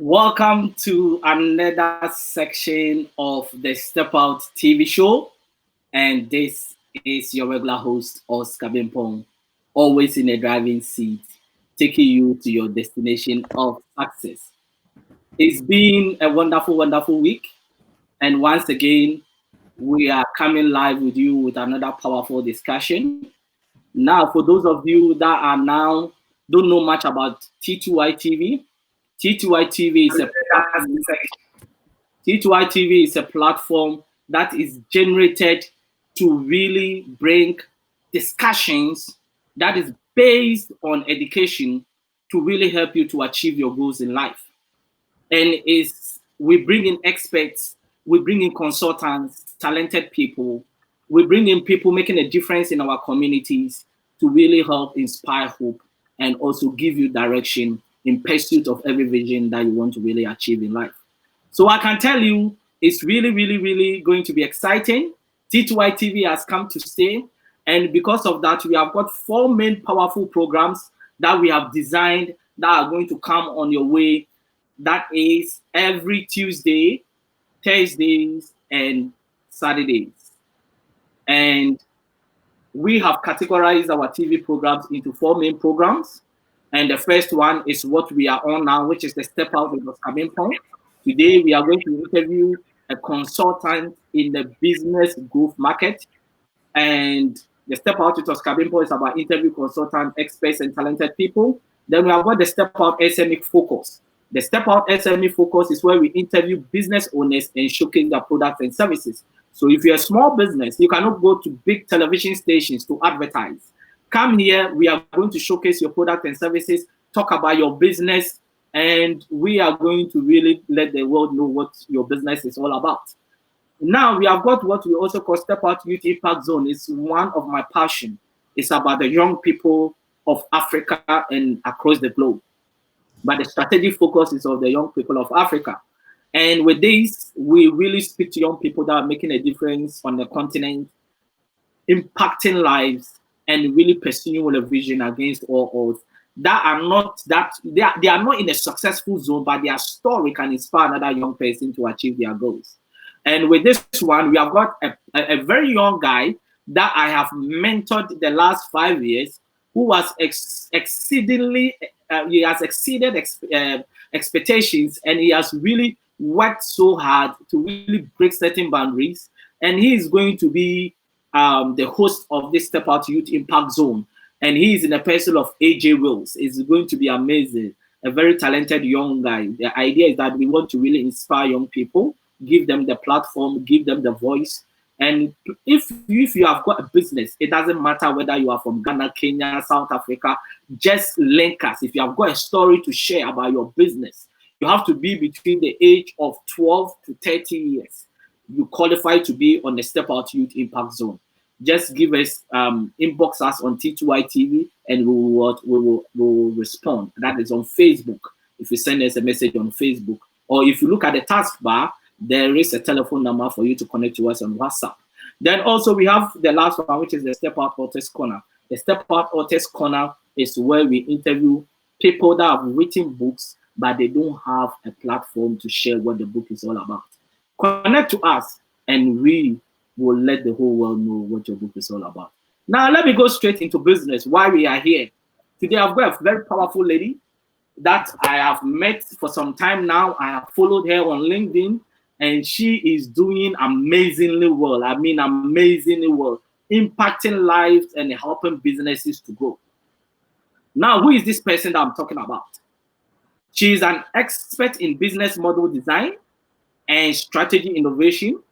Welcome to another section of the Step Out TV show. And this is your regular host, Oscar Bimpong, always in a driving seat, taking you to your destination of success. It's been a wonderful, wonderful week. And once again, we are coming live with you with another powerful discussion. Now, for those of you that are now don't know much about T2i TV, T2i TV is a T2i TV is a platform that is generated to really bring discussions that is based on education to really help you to achieve your goals in life. And we bring in experts, we bring in consultants, talented people, we bring in people making a difference in our communities to really help inspire hope and also give you direction in pursuit of every vision that you want to really achieve in life. So I can tell you, it's really, really, really going to be exciting. T2i TV has come to stay. And because of that, we have got 4 main powerful programs that we have designed that are going to come on your way. That is every Tuesday, Thursdays, and Saturdays. And we have categorized our TV programs into 4 main programs. And the first one is what we are on now, which is the Step Out with Bimpong. Today, we are going to interview a consultant in the business growth market. And the Step Out with Bimpong is about interview consultant, experts, and talented people. Then we have got the Step Out SME Focus. The Step Out SME Focus is where we interview business owners and showcase their products and services. So if you're a small business, you cannot go to big television stations to advertise. Come here, we are going to showcase your product and services, talk about your business, and we are going to really let the world know what your business is all about. Now, we have got what we also call Step Out Youth Impact Zone. It's one of my passion. It's about the young people of Africa and across the globe. But the strategic focus is of the young people of Africa. And with this, we really speak to young people that are making a difference on the continent, impacting lives, and really pursuing a vision against all odds. They are not in a successful zone, but their story can inspire another young person to achieve their goals. And with this one, we have got a very young guy that I have mentored the last 5 years, who was exceeded expectations, and he has really worked so hard to really break certain boundaries. And he is going to be the host of this Step Out Youth Impact Zone. And he is in a person of AJ Wills. It's going to be amazing. A very talented young guy. The idea is that we want to really inspire young people, give them the platform, give them the voice. And if you have got a business, it doesn't matter whether you are from Ghana, Kenya, South Africa, just link us. If you have got a story to share about your business, you have to be between the age of 12 to 30 years. You qualify to be on the Step Out Youth Impact Zone. Just give us, inbox us on T2i TV, and we will respond. That is on Facebook. If you send us a message on Facebook, or if you look at the taskbar, there is a telephone number for you to connect to us on WhatsApp. Then also we have the last one, which is the Step Out Authors Corner. The Step Out Authors Corner is where we interview people that have written books, but they don't have a platform to share what the book is all about. Connect to us, and we will let the whole world know what your book is all about. Now, let me go straight into business, why we are here. Today, I've got a very powerful lady that I have met for some time now. I have followed her on LinkedIn, and she is doing amazingly well. I mean, amazingly well, impacting lives and helping businesses to grow. Now, who is this person that I'm talking about? She is an expert in business model design and strategy innovation,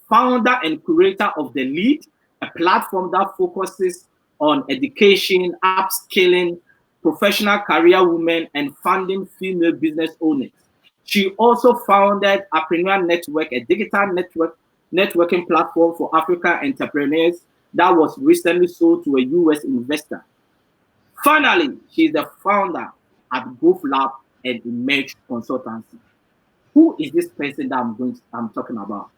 founder and curator of The Lead, a platform that focuses on education, upskilling, professional career women, and funding female business owners. She also founded Entrepreneur Network, a digital networking platform for African entrepreneurs that was recently sold to a US investor. Finally, she is the founder at Growth Lab and Emerge Consultancy. Who is this person that I'm talking about?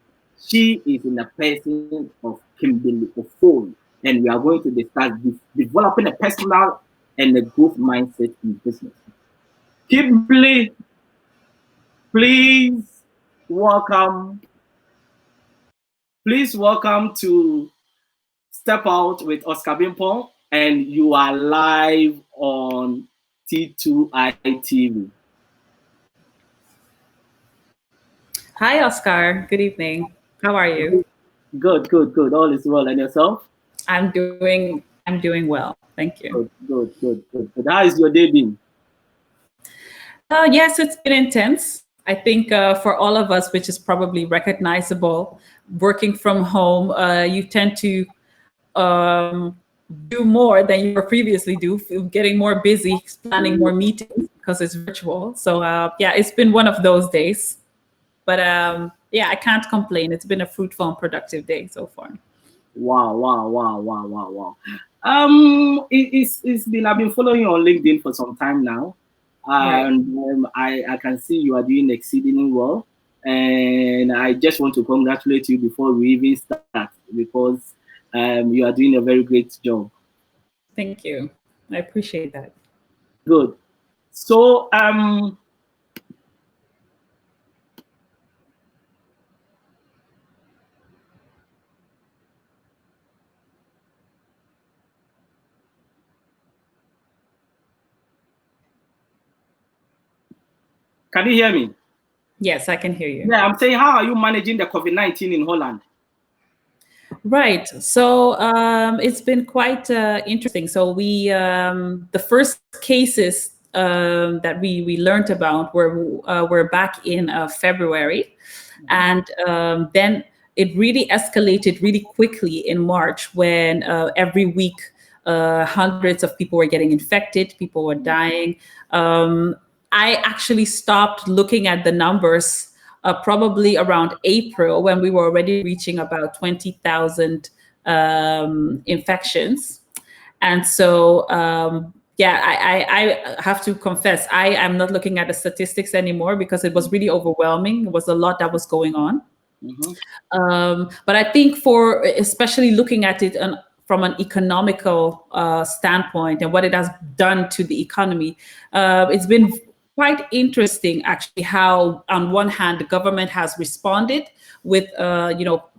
She is in the person of Kimberly Ofori, and we are going to discuss developing a personal and a growth mindset in business. Kimberly, Please welcome, please welcome to Step Out with Oscar Bimpong, and you are live on T2i TV. Hi, Oscar. Good evening. How are you? Good, good, good. All is well. And yourself? I'm doing well. Thank you. Good, good, good, good, good. How is your day been? Yes, it's been intense. I think for all of us, which is probably recognizable, working from home, you tend to do more than you were previously do, getting more busy, planning more meetings because it's virtual. So yeah, it's been one of those days. But yeah, I can't complain. It's been a fruitful and productive day so far. Wow, wow, wow, wow, wow, wow. It's been, I've been following you on LinkedIn for some time now, Right. and I can see you are doing exceedingly well, and I just want to congratulate you before we even start, because you are doing a very great job. Thank you. I appreciate that. Good. So can you hear me? Yes, I can hear you. Yeah, I'm saying, how are you managing the COVID-19 in Holland? Right. So it's been quite interesting. So the first cases that we learned about were back in February, and then it really escalated really quickly in March when every week hundreds of people were getting infected, people were dying. I actually stopped looking at the numbers probably around April when we were already reaching about 20,000 infections. And so, yeah, I have to confess, I am not looking at the statistics anymore because it was really overwhelming. It was a lot that was going on. Mm-hmm. But I think for especially looking at it from an economical standpoint and what it has done to the economy, it's been quite interesting actually how on one hand the government has responded with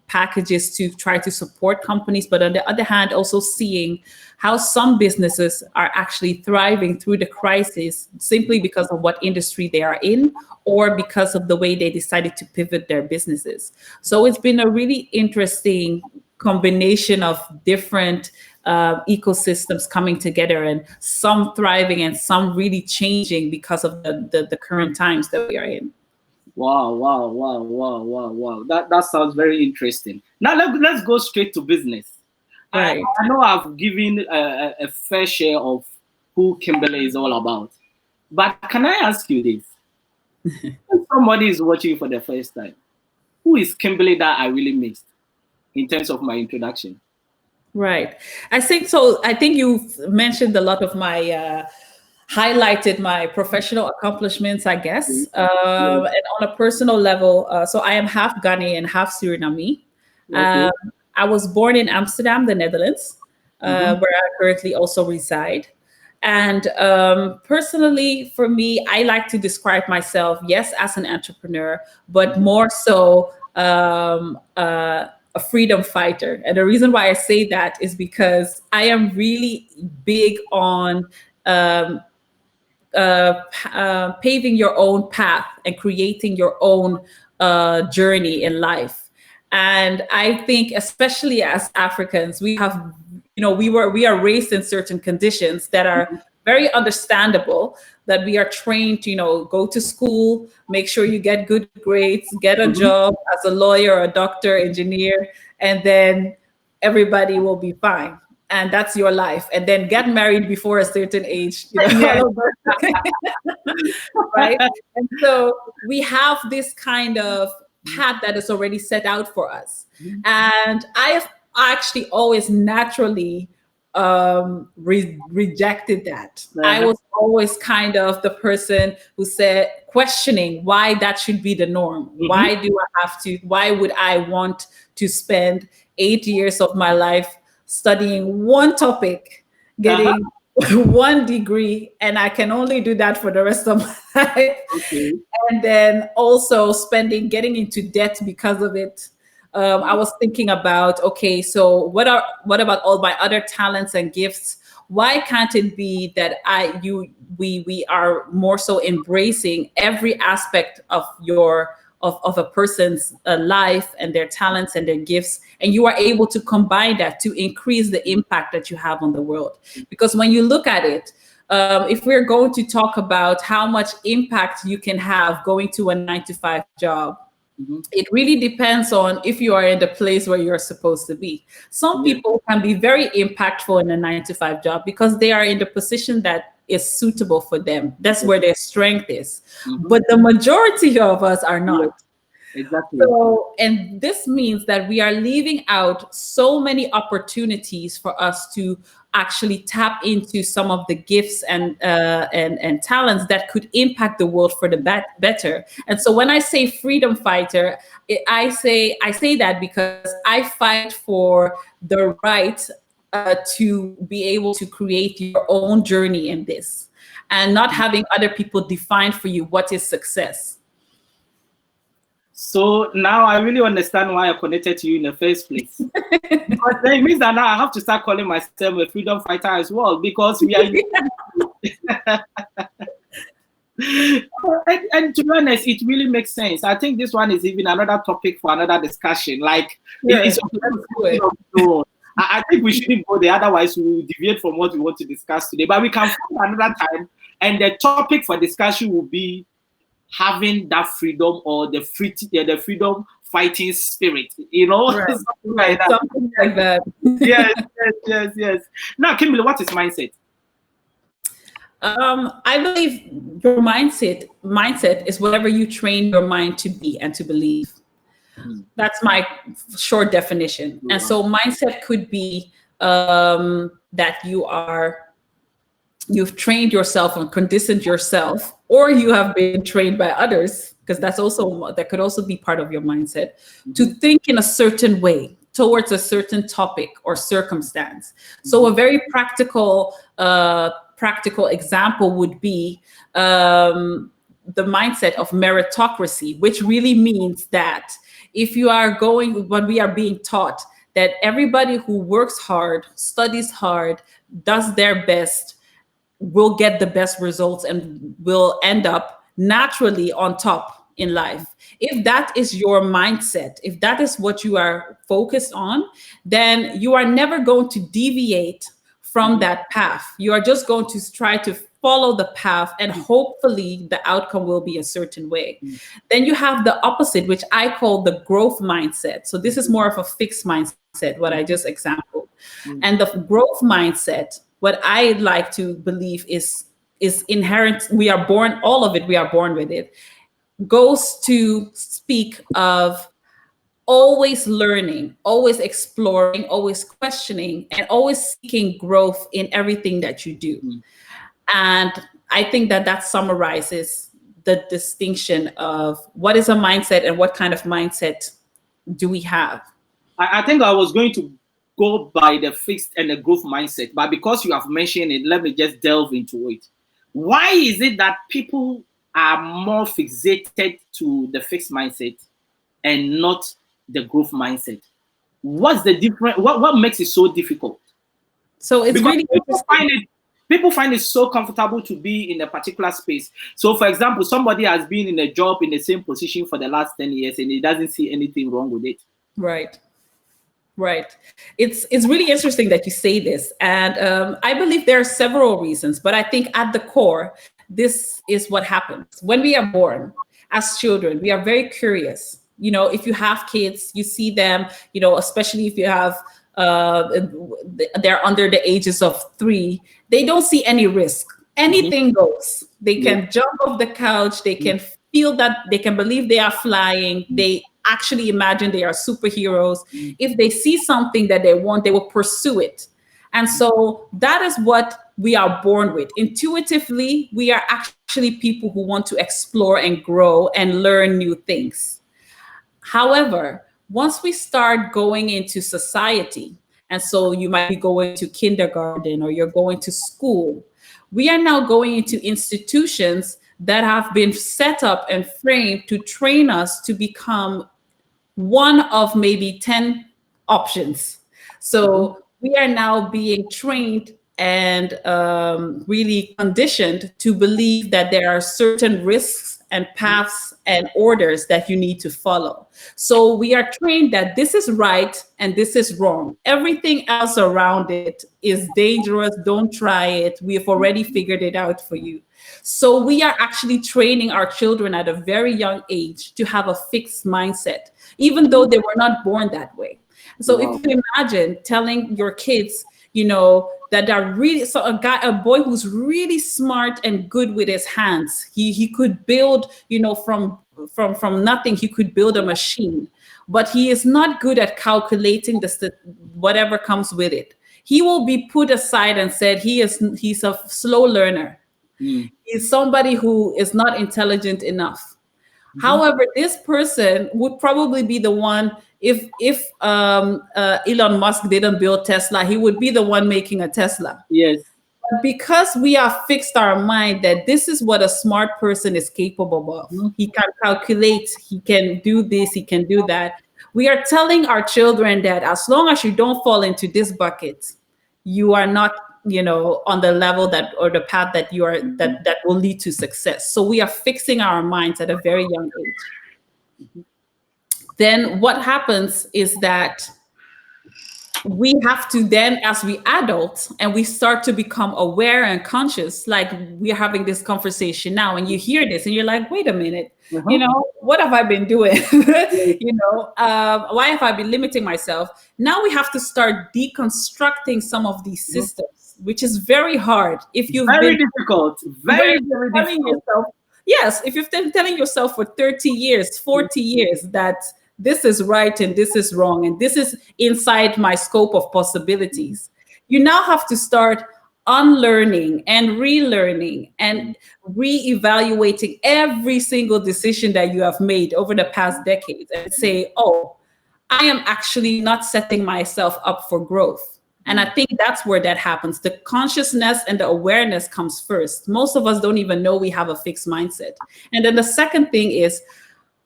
packages to try to support companies, but on the other hand also seeing how some businesses are actually thriving through the crisis simply because of what industry they are in or because of the way they decided to pivot their businesses. So it's been a really interesting combination of different ecosystems coming together, and some thriving and some really changing because of the current times that we are in. Wow, wow, wow, wow, wow, wow. That sounds very interesting. Now let's go straight to business. I, Right. I know I've given a fair share of who Kimberly is all about, but can I ask you this? If somebody is watching for the first time, who is Kimberly that I really missed in terms of my introduction? Right. I think so. I think you've mentioned a lot of my highlighted my professional accomplishments, I guess. Yeah. And on a personal level, so I am half Ghanaian, half Suriname. Okay. Um, I was born in Amsterdam, the Netherlands, Mm-hmm. where I currently also reside. And personally, for me, I like to describe myself, yes, as an entrepreneur, but more so a freedom fighter. And the reason why I say that is because I am really big on um, paving your own path and creating your own journey in life. And I think, especially as Africans, we have, we are raised in certain conditions that are very understandable. That we are trained to, go to school, make sure you get good grades, get a Mm-hmm. job as a lawyer, a doctor, engineer, and then everybody will be fine, and that's your life, and then get married before a certain age, Yes. all of that. Right. And so we have this kind of path that is already set out for us, and I have actually always naturally rejected that. I Uh-huh. was always kind of the person who said, questioning why that should be the norm. Mm-hmm. Why would I want to spend 8 years of my life studying one topic, Uh-huh. getting one degree, and I can only do that for the rest of my life. Okay. And then also getting into debt because of it. I was thinking about, okay, so what about all my other talents and gifts? Why can't it be that we are more so embracing every aspect of of a person's life and their talents and their gifts, and you are able to combine that to increase the impact that you have on the world? Because when you look at it, if we're going to talk about how much impact you can have going to a 9-to-5 job, it really depends on if you are in the place where you're supposed to be. Some people can be very impactful in a 9-to-5 job because they are in the position that is suitable for them. That's where their strength is. But the majority of us are not. Exactly. So, and this means that we are leaving out so many opportunities for us to actually tap into some of the gifts and talents that could impact the world for the better. And so when I say freedom fighter, I say that because I fight for the right to be able to create your own journey in this, and not having other people define for you what is success. So now I really understand why I connected to you in the first place. Because then it means that now I have to start calling myself a freedom fighter as well, because we are. And to be honest, it really makes sense. I think this one is even another topic for another discussion. Like, it's I think we shouldn't go there, otherwise we will deviate from what we want to discuss today. But we can find another time, and the topic for discussion will be having that freedom, or the freedom fighting spirit, Right. something like that. Something like that. Yes. Now, Kimberly, what is mindset? I believe your mindset is whatever you train your mind to be and to believe. That's my short definition. And so mindset could be that you've trained yourself and conditioned yourself, or you have been trained by others, because that could also be part of your mindset, to think in a certain way towards a certain topic or circumstance. So a very practical example would be the mindset of meritocracy, which really means that if you are when we are being taught that everybody who works hard, studies hard, does their best, will get the best results and will end up naturally on top in life. If that is your mindset, if that is what you are focused on, then you are never going to deviate from that path. You are just going to try to follow the path, and hopefully the outcome will be a certain way. Then you have the opposite, which I call the growth mindset. So this is more of a fixed mindset, what I just exampled. And the growth mindset, what I like to believe is inherent. We are born with it, goes to speak of always learning, always exploring, always questioning, and always seeking growth in everything that you do. And I think that summarizes the distinction of what is a mindset and what kind of mindset do we have. I think I was going to go by the fixed and the growth mindset, but because you have mentioned it, let me just delve into it. Why is it that people are more fixated to the fixed mindset and not the growth mindset? What's the difference? What makes it so difficult? So it's Because really people find it so comfortable to be in a particular space. So, for example, somebody has been in a job in the same position for the last 10 years and he doesn't see anything wrong with it. Right. It's really interesting that you say this. And I believe there are several reasons, but I think at the core, this is what happens. When we are born as children, we are very curious. If you have kids, you see them, especially if you have they're under the ages of 3, they don't see any risk. Anything goes. They can jump off the couch. They can feel that, they can believe they are flying. They actually imagine they are superheroes. If they see something that they want, they will pursue it. And so that is what we are born with. Intuitively, we are actually people who want to explore and grow and learn new things. However, once we start going into society And so you might be going to kindergarten or you're going to school. We are now going into institutions that have been set up and framed to train us to become one of maybe 10 options. So we are now being trained and really conditioned to believe that there are certain risks and paths and orders that you need to follow. So we are trained that this is right and this is wrong. Everything else around it is dangerous. Don't try it. We have already figured it out for you. So we are actually training our children at a very young age to have a fixed mindset, even though they were not born that way. So if you imagine telling your kids, that are really, so a boy who's really smart and good with his hands, he could build, from nothing, he could build a machine, but he is not good at calculating whatever comes with it. He will be put aside and said he's a slow learner. He's somebody who is not intelligent enough. However, this person would probably be the one, if Elon Musk didn't build Tesla, he would be the one making a Tesla. Yes. But because we have fixed our mind that this is what a smart person is capable of, he can calculate, he can do this, he can do that. We are telling our children that as long as you don't fall into this bucket, you are not on the level that, or the path that you are, that will lead to success. So we are fixing our minds at a very young age. Then what happens is that we have to then, as we adult and we start to become aware and conscious, like we're having this conversation now, and you hear this and you're like, wait a minute, what have I been doing? Why have I been limiting myself? Now we have to start deconstructing some of these systems, which is very hard. If you've very been difficult, very difficult. Yes, if you've been telling yourself for 30 years, 40 years that this is right and this is wrong and this is inside my scope of possibilities, you now have to start unlearning and relearning and reevaluating every single decision that you have made over the past decades and say, oh, I am actually not setting myself up for growth. And I think that's where that happens. The consciousness and the awareness comes first. Most of us don't even know we have a fixed mindset. And then the second thing is,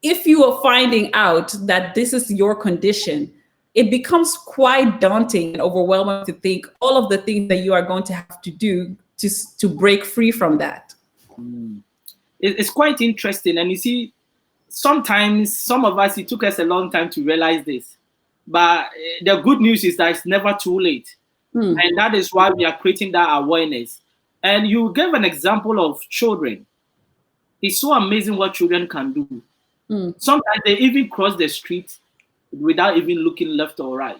if you are finding out that this is your condition, it becomes quite daunting and overwhelming to think all of the things that you are going to have to do to break free from that. It's quite interesting. And you see, sometimes some of us, it took us a long time to realize this. But the good news is that it's never too late. And that is why we are creating that awareness. And you gave an example of children. It's so amazing what children can do. Sometimes they even cross the street without even looking left or right.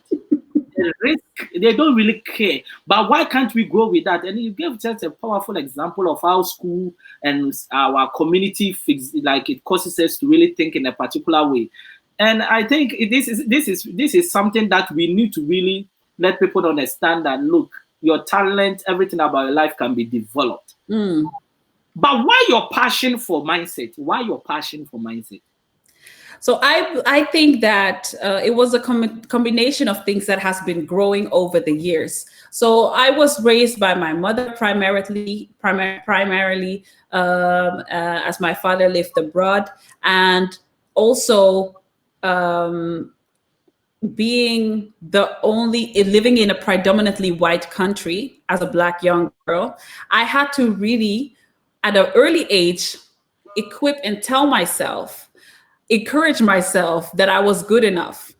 They don't really care. But why can't we go with that? And you gave just a powerful example of how school and our community it causes us to really think in a particular way. And I think this is something that we need to really let people understand that, look, your talent, everything about your life can be developed. But why your passion for mindset? Why your passion for mindset? So I think that it was a combination of things that has been growing over the years. So I was raised by my mother primarily, as my father lived abroad, and also being living in a predominantly white country as a Black young girl, I had to really, at an early age, equip and encourage myself that I was good enough,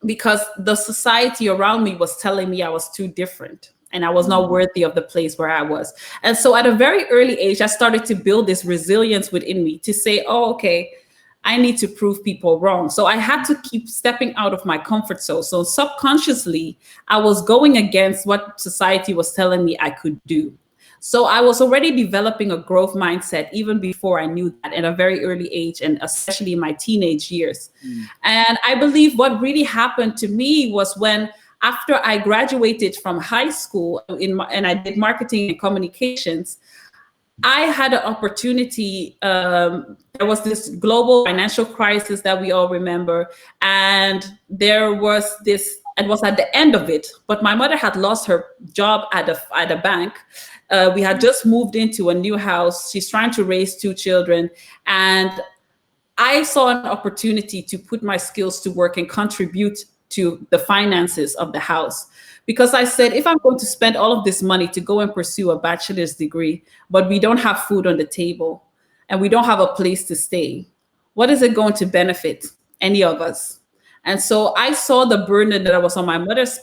because the society around me was telling me I was too different and I was not worthy of the place where I was. And so at a very early age, I started to build this resilience within me to say, oh, okay, I need to prove people wrong. So I had to keep stepping out of my comfort zone. So subconsciously, I was going against what society was telling me I could do. So I was already developing a growth mindset even before I knew that at a very early age, and especially in my teenage years. And I believe what really happened to me was when, after I graduated from high school and I did marketing and communications, I had an opportunity. There was this global financial crisis that we all remember. And there was this and was at the end of it. But my mother had lost her job at a bank. We had just moved into a new house. She's trying to raise 2 children. And I saw an opportunity to put my skills to work and contribute to the finances of the house. Because I said, if I'm going to spend all of this money to go and pursue a bachelor's degree, but we don't have food on the table and we don't have a place to stay, what is it going to benefit any of us? And so I saw the burden that was on my mother's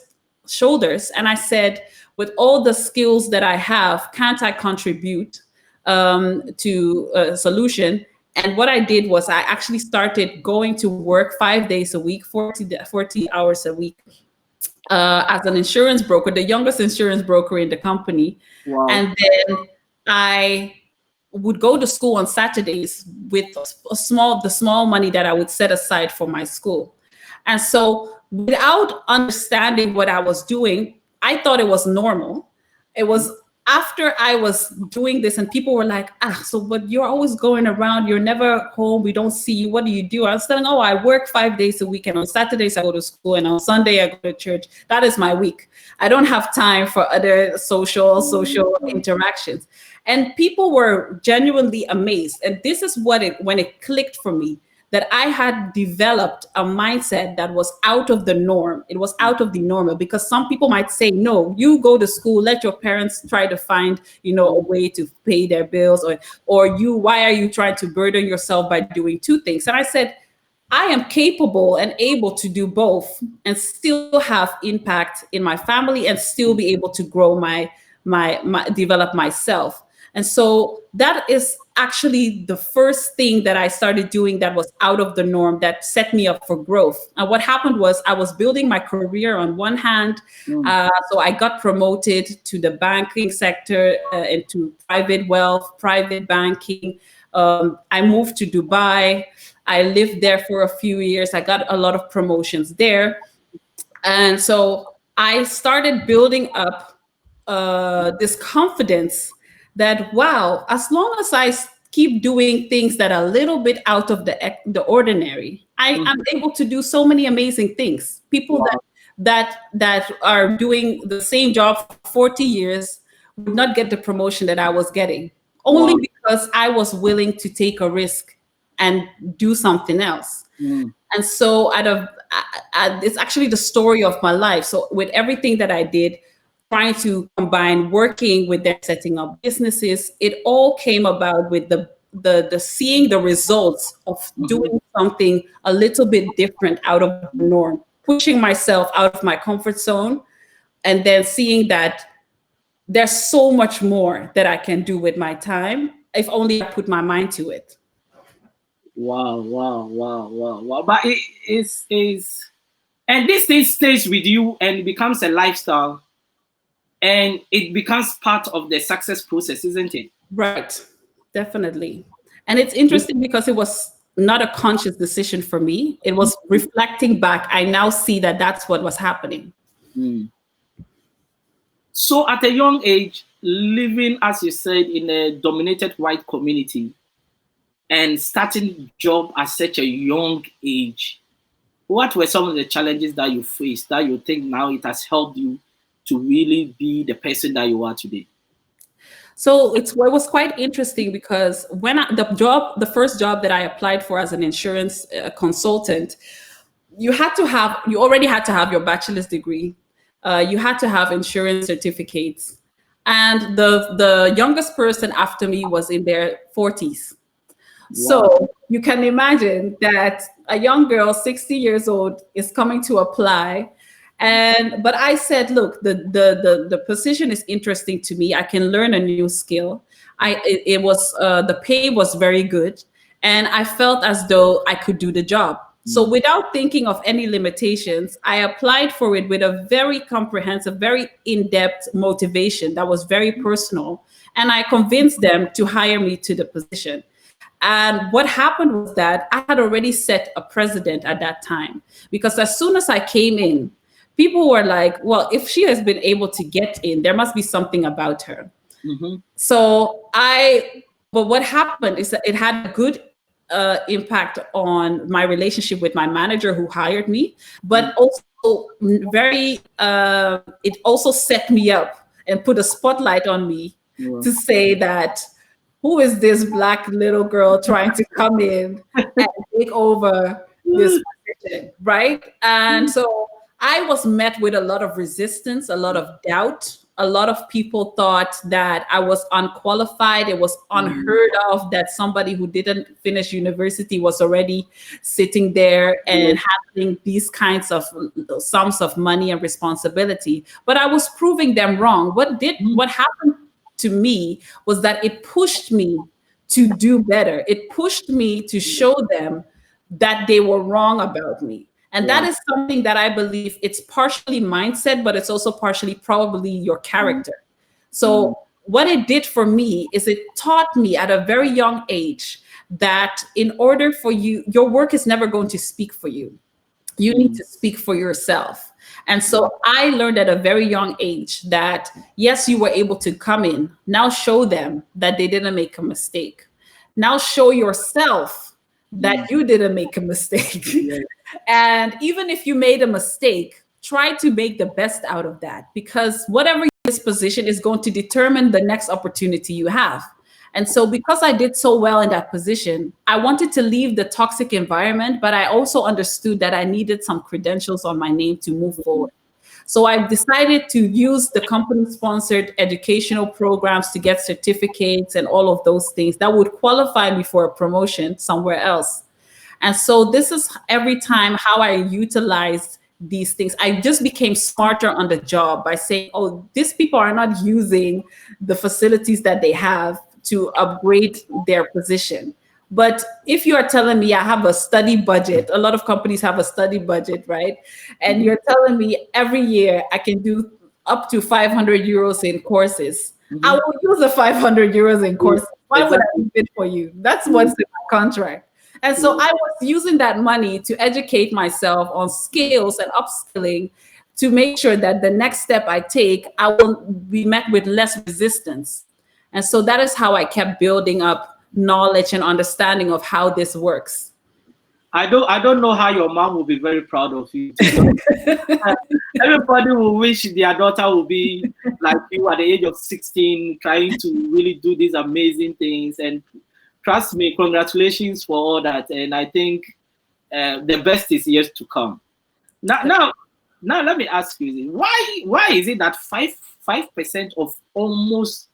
shoulders. And I said, with all the skills that I have, can't I contribute to a solution? And what I did was I actually started going to work 5 days a week, 40 hours a week, as an insurance broker, the youngest insurance broker in the company. Wow. And then I would go to school on Saturdays with the small money that I would set aside for my school. And so without understanding what I was doing, I thought it was normal. It was after I was doing this and people were like, but you're always going around, you're never home, we don't see you, what do you do? I was telling, I work 5 days a week, and on Saturdays I go to school, and on Sunday I go to church. That is my week. I don't have time for other social interactions. And people were genuinely amazed. And this is when it clicked for me, that I had developed a mindset that was out of the norm. It was out of the normal, because some people might say, no, you go to school, let your parents try to find, a way to pay their bills, or why are you trying to burden yourself by doing 2 things? And I said, I am capable and able to do both and still have impact in my family and still be able to grow my develop myself. And so that is actually the first thing that I started doing that was out of the norm, that set me up for growth. And what happened was I was building my career on one hand. So I got promoted to the banking sector, into private wealth, private banking. I moved to Dubai. I lived there for a few years. I got a lot of promotions there. And so I started building up this confidence that, wow, as long as I keep doing things that are a little bit out of the ordinary, I am able to do so many amazing things. People that are doing the same job for 40 years would not get the promotion that I was getting, only because I was willing to take a risk and do something else. And so it's actually the story of my life. So with everything that I did, trying to combine working with them, setting up businesses, it all came about with the seeing the results of doing something a little bit different out of the norm, pushing myself out of my comfort zone, and then seeing that there's so much more that I can do with my time if only I put my mind to it. Wow. But it is, and this thing stays with you and it becomes a lifestyle. And it becomes part of the success process, isn't it? Right, definitely. And it's interesting because it was not a conscious decision for me. It was reflecting back. I now see that that's what was happening. So at a young age, living, as you said, in a dominated white community and starting job at such a young age, what were some of the challenges that you faced that you think now it has helped you to really be the person that you are today? So it was quite interesting because when the first job that I applied for as an insurance consultant, you already had to have your bachelor's degree. You had to have insurance certificates. And the youngest person after me was in their 40s. Wow. So you can imagine that a young girl, 60 years old, is coming to apply. But I said, look, the position is interesting to me. I can learn a new skill. The pay was very good, and I felt as though I could do the job. So without thinking of any limitations, I applied for it with a very comprehensive, very in-depth motivation that was very personal. And I convinced them to hire me to the position. And what happened was that I had already set a precedent at that time, because as soon as I came in, people were like, well, if she has been able to get in, there must be something about her. But what happened is that it had a good impact on my relationship with my manager who hired me, but also also it also set me up and put a spotlight on me to say that who is this Black little girl trying to come in and take over this position, right? And so I was met with a lot of resistance, a lot of doubt. A lot of people thought that I was unqualified. It was unheard of that somebody who didn't finish university was already sitting there and having these kinds of sums of money and responsibility. But I was proving them wrong. What happened to me was that it pushed me to do better. It pushed me to show them that they were wrong about me. And that is something that I believe it's partially mindset, but it's also partially probably your character. So what it did for me is it taught me at a very young age that in order for you, your work is never going to speak for you. You need to speak for yourself. And so I learned at a very young age that, yes, you were able to come in. Now show them that they didn't make a mistake. Now show yourself that you didn't make a mistake. And even if you made a mistake, try to make the best out of that, because whatever this position is going to determine the next opportunity you have. And so because I did so well in that position, I wanted to leave the toxic environment, but I also understood that I needed some credentials on my name to move forward. So I decided to use the company-sponsored educational programs to get certificates and all of those things that would qualify me for a promotion somewhere else. And so this is every time how I utilized these things. I just became smarter on the job by saying, oh, these people are not using the facilities that they have to upgrade their position. But if you are telling me I have a study budget, a lot of companies have a study budget, right? And you're telling me every year I can do up to 500 euros in courses. I will use the 500 euros in courses. Why would I leave it for you? That's what's in my contract. And so I was using that money to educate myself on skills and upskilling to make sure that the next step I take, I will be met with less resistance. And so that is how I kept building up knowledge and understanding of how this works. I don't know how your mom will be very proud of you. Everybody will wish their daughter will be like you at the age of 16, trying to really do these amazing things. And trust me, congratulations for all that. And I think the best is yet to come. Now, let me ask you: why is it that 5% of almost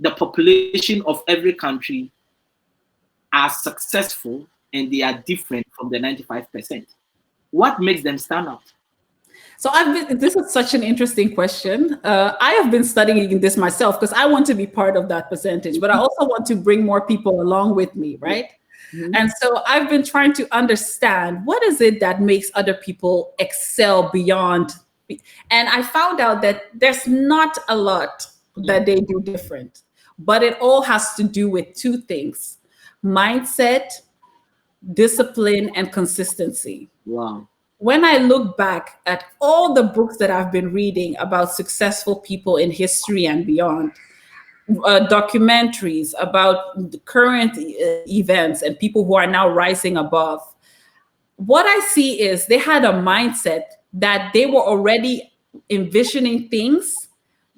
the population of every country are successful and they are different from the 95%? What makes them stand out? So this is such an interesting question. I have been studying this myself because I want to be part of that percentage, but I also want to bring more people along with me, right? And so I've been trying to understand what is it that makes other people excel beyond. And I found out that there's not a lot that they do different, but it all has to do with two things: mindset, discipline, and consistency. Wow. When I look back at all the books that I've been reading about successful people in history and beyond, documentaries about the current events and people who are now rising above, what I see is they had a mindset that they were already envisioning things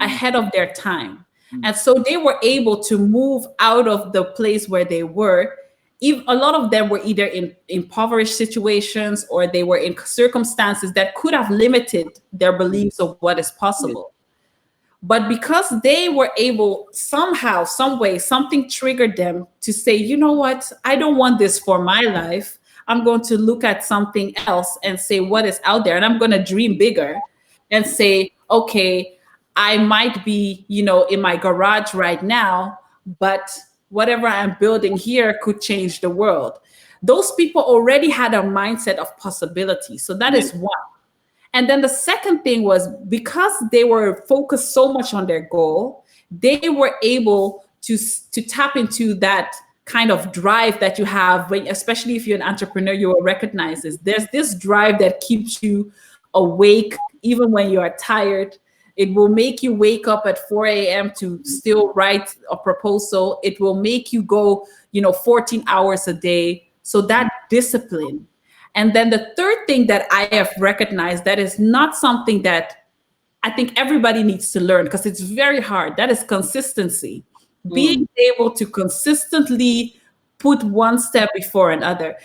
ahead of their time. And so they were able to move out of the place where they were. A lot of them were either in impoverished situations or they were in circumstances that could have limited their beliefs of what is possible. But because they were able, somehow, some way, something triggered them to say, you know what, I don't want this for my life. I'm going to look at something else and say what is out there. And I'm going to dream bigger and say, okay, I might be, in my garage right now, but whatever I'm building here could change the world. Those people already had a mindset of possibility. So that is one. And then the second thing was, because they were focused so much on their goal, they were able to tap into that kind of drive that you have, especially if you're an entrepreneur, you will recognize this. There's this drive that keeps you awake even when you are tired. It will make you wake up at 4 a.m. to still write a proposal. It will make you go, 14 hours a day. So that discipline. And then the third thing that I have recognized that is not something that I think everybody needs to learn, because it's very hard. That is consistency. Being able to consistently put one step before another.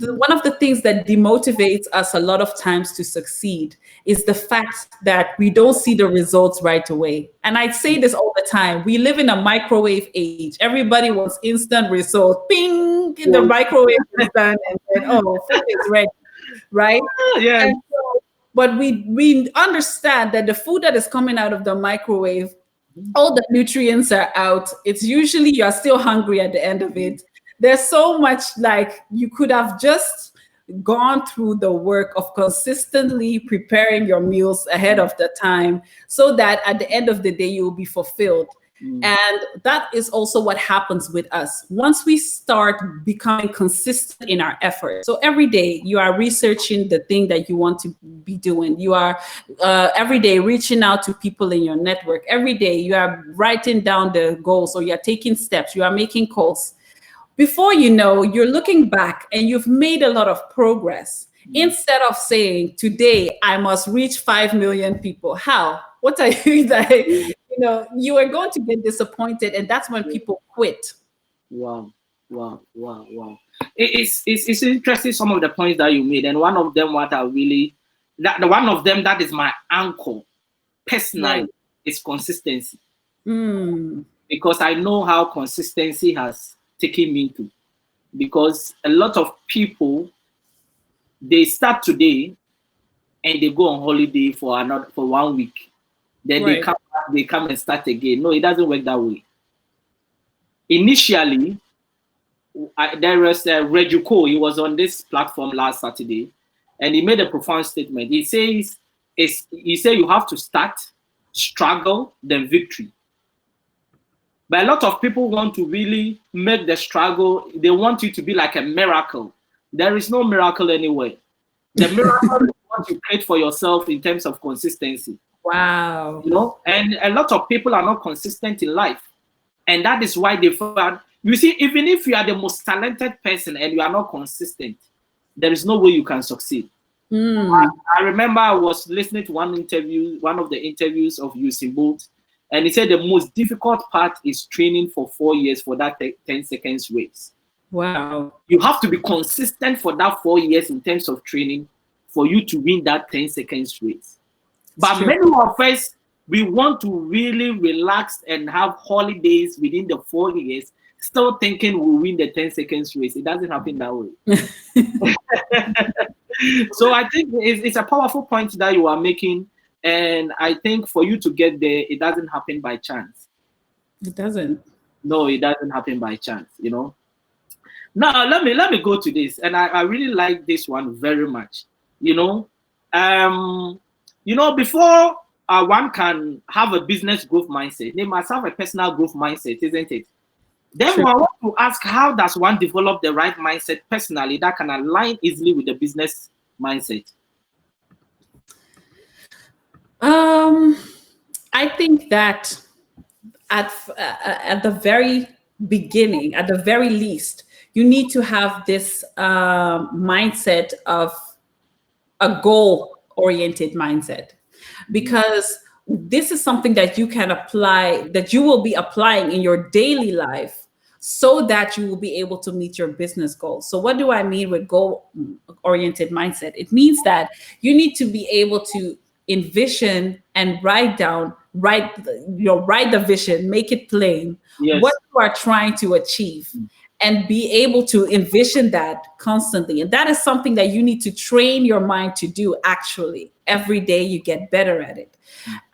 One of the things that demotivates us a lot of times to succeed is the fact that we don't see the results right away. And I say this all the time. We live in a microwave age. Everybody wants instant results. Ping, the microwave is done, and then, oh, food is ready, right? Yeah. And so, but we understand that the food that is coming out of the microwave, all the nutrients are out. It's usually you're still hungry at the end of it. There's so much, like, you could have just gone through the work of consistently preparing your meals ahead of the time, so that at the end of the day, you'll be fulfilled. And that is also what happens with us once we start becoming consistent in our effort. So every day you are researching the thing that you want to be doing. You are every day reaching out to people in your network. Every day you are writing down the goals, or you're taking steps. You are making calls. Before you know, you're looking back and you've made a lot of progress. Instead of saying, today I must reach 5 million people. How? What are you that, you are going to get disappointed, and that's when people quit. Wow. It's interesting, some of the points that you made, and one of them what I really the one of them that is my anchor personally is consistency. Because I know how consistency has taken me to. Because a lot of people, they start today and they go on holiday for 1 week. Then they come and start again. No, it doesn't work that way. Initially, there was Rejuko. He was on this platform last Saturday, and he made a profound statement. He says, you have to start, struggle, then victory. But a lot of people want to really make the struggle. They want you to be like a miracle. There is no miracle anywhere. The miracle is what you create for yourself in terms of consistency. Wow. And a lot of people are not consistent in life. And that is why they find, you see, even if you are the most talented person and you are not consistent, there is no way you can succeed. I remember I was listening to one of the interviews of Usain Bolt, and he said the most difficult part is training for 4 years for that 10 seconds race. Wow. You have to be consistent for that 4 years in terms of training for you to win that 10 seconds race. But many of us, we want to really relax and have holidays within the 4 years, still thinking we'll win the 10 seconds race. It doesn't happen that way. So I think it's a powerful point that you are making. And I think for you to get there, it doesn't happen by chance. It doesn't. No, it doesn't happen by chance, Now, let me go to this. And I really like this one very much. Before one can have a business growth mindset, they must have a personal growth mindset, isn't it? Therefore, I want to ask, how does one develop the right mindset personally that can align easily with the business mindset? I think that at the very beginning, at the very least, you need to have this mindset of a goal-oriented mindset, because this is something that you can apply, that you will be applying in your daily life, so that you will be able to meet your business goals. So what do I mean with goal-oriented mindset? It means that you need to be able to envision and write the vision, make it plain, what you are trying to achieve, and be able to envision that constantly. And that is something that you need to train your mind to do. Actually, every day you get better at it.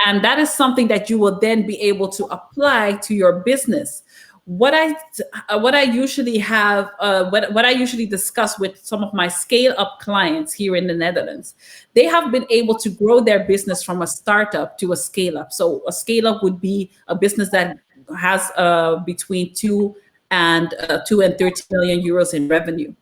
And that is something that you will then be able to apply to your business. What I usually have, what I usually discuss with some of my scale-up clients here in the Netherlands, they have been able to grow their business from a startup to a scale-up. So a scale-up would be a business that has between 2 and 30 million euros in revenue.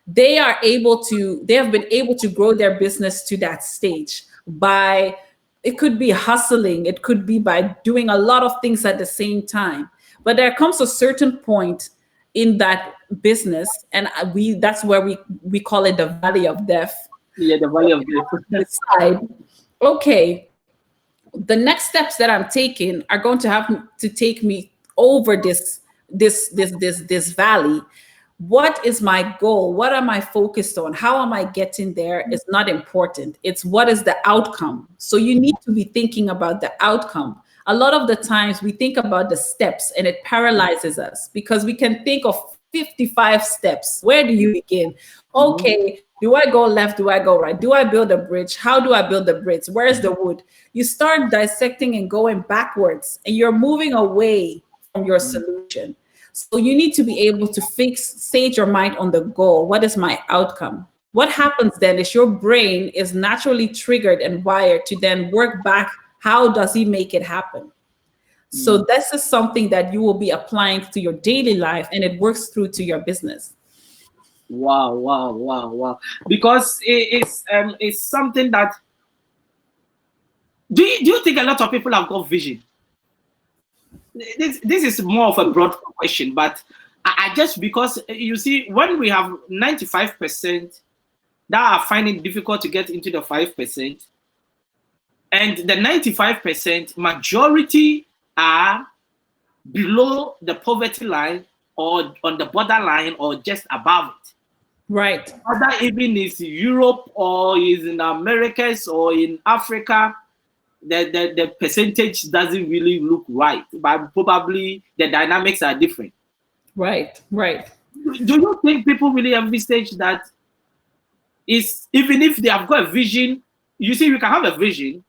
They have been able to grow their business to that stage by, it could be hustling, it could be by doing a lot of things at the same time. But there comes a certain point in that business, and that's where we call it the valley of death. Yeah, the value of death. Decide, okay, the next steps that I'm taking are going to have to take me over this valley. What is my goal? What am I focused on? How am I getting there? It's not important. It's what is the outcome. So you need to be thinking about the outcome. A lot of the times we think about the steps and it paralyzes us because we can think of 55 steps. Where do you begin? Okay, do I go left? Do I go right? Do I build a bridge? How do I build the bridge? Where's the wood? You start dissecting and going backwards, and you're moving away from your solution. So you need to be able to stage your mind on the goal. What is my outcome? What happens then is your brain is naturally triggered and wired to then work back. How does he make it happen? So this is something that you will be applying to your daily life, and it works through to your business. Wow. Because it's something that, do you think a lot of people have got vision? This is more of a broad question, but I just, because you see, when we have 95% that are finding it difficult to get into the 5%, and the 95% majority are below the poverty line or on the borderline or just above it. Right. Whether even is Europe or is in Americas or in Africa, the percentage doesn't really look right, but probably the dynamics are different. Right. Do you think people really envisage that is, even if they have got a vision, you see, you can have a vision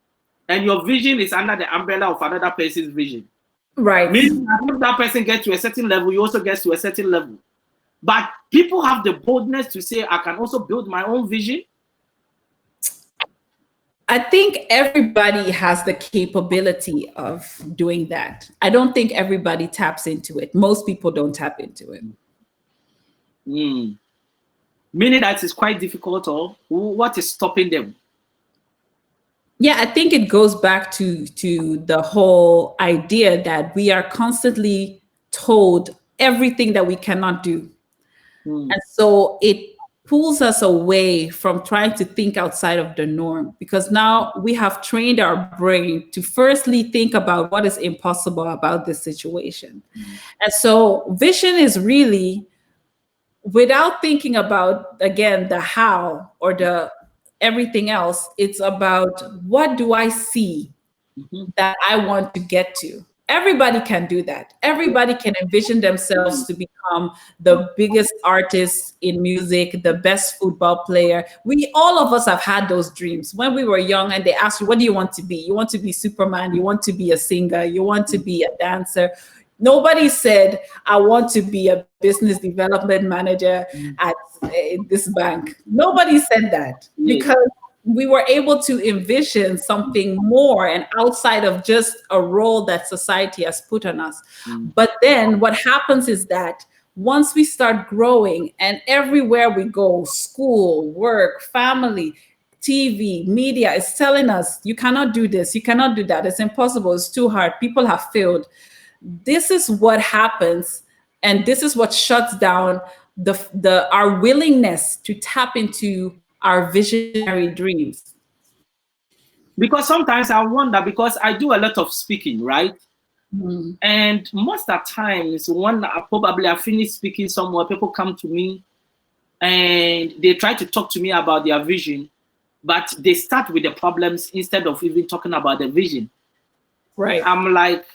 and your vision is under the umbrella of another person's vision. Right. Meaning if that person gets to a certain level, you also get to a certain level. But people have the boldness to say, I can also build my own vision. I think everybody has the capability of doing that. I don't think everybody taps into it. Most people don't tap into it. Meaning that it's quite difficult, or what is stopping them? Yeah, I think it goes back to the whole idea that we are constantly told everything that we cannot do. And so it pulls us away from trying to think outside of the norm, because now we have trained our brain to firstly think about what is impossible about this situation. And so vision is really, without thinking about, again, the how or the everything else, it's about what do I see that I want to get to. Everybody can do that. Everybody can envision themselves to become the biggest artist in music, the best football player. All of us have had those dreams. When we were young and they asked you, what do you want to be? You want to be Superman, you want to be a singer, you want to be a dancer. Nobody said, I want to be a business development manager at this bank. Nobody said that, because we were able to envision something more and outside of just a role that society has put on us. But then what happens is that once we start growing, and everywhere we go, school, work, family, TV, media is telling us, you cannot do this, you cannot do that, it's impossible, it's too hard, people have failed. This is what happens, and this is what shuts down our willingness to tap into our visionary dreams. Because sometimes I wonder, because I do a lot of speaking, right? And most of the times when I finish speaking somewhere, people come to me and they try to talk to me about their vision, but they start with the problems instead of even talking about the vision. Right. I'm like,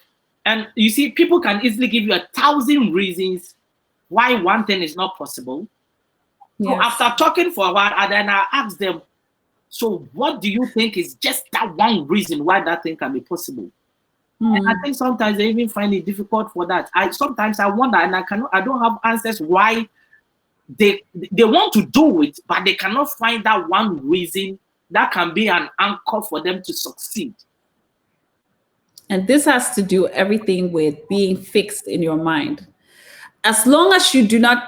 and you see, people can easily give you 1,000 reasons why one thing is not possible. So after talking for a while, and then I ask them, so what do you think is just that one reason why that thing can be possible? And I think sometimes they even find it difficult for that. Sometimes I wonder, and I don't have answers why they want to do it, but they cannot find that one reason that can be an anchor for them to succeed. And this has to do everything with being fixed in your mind. As long as you do not,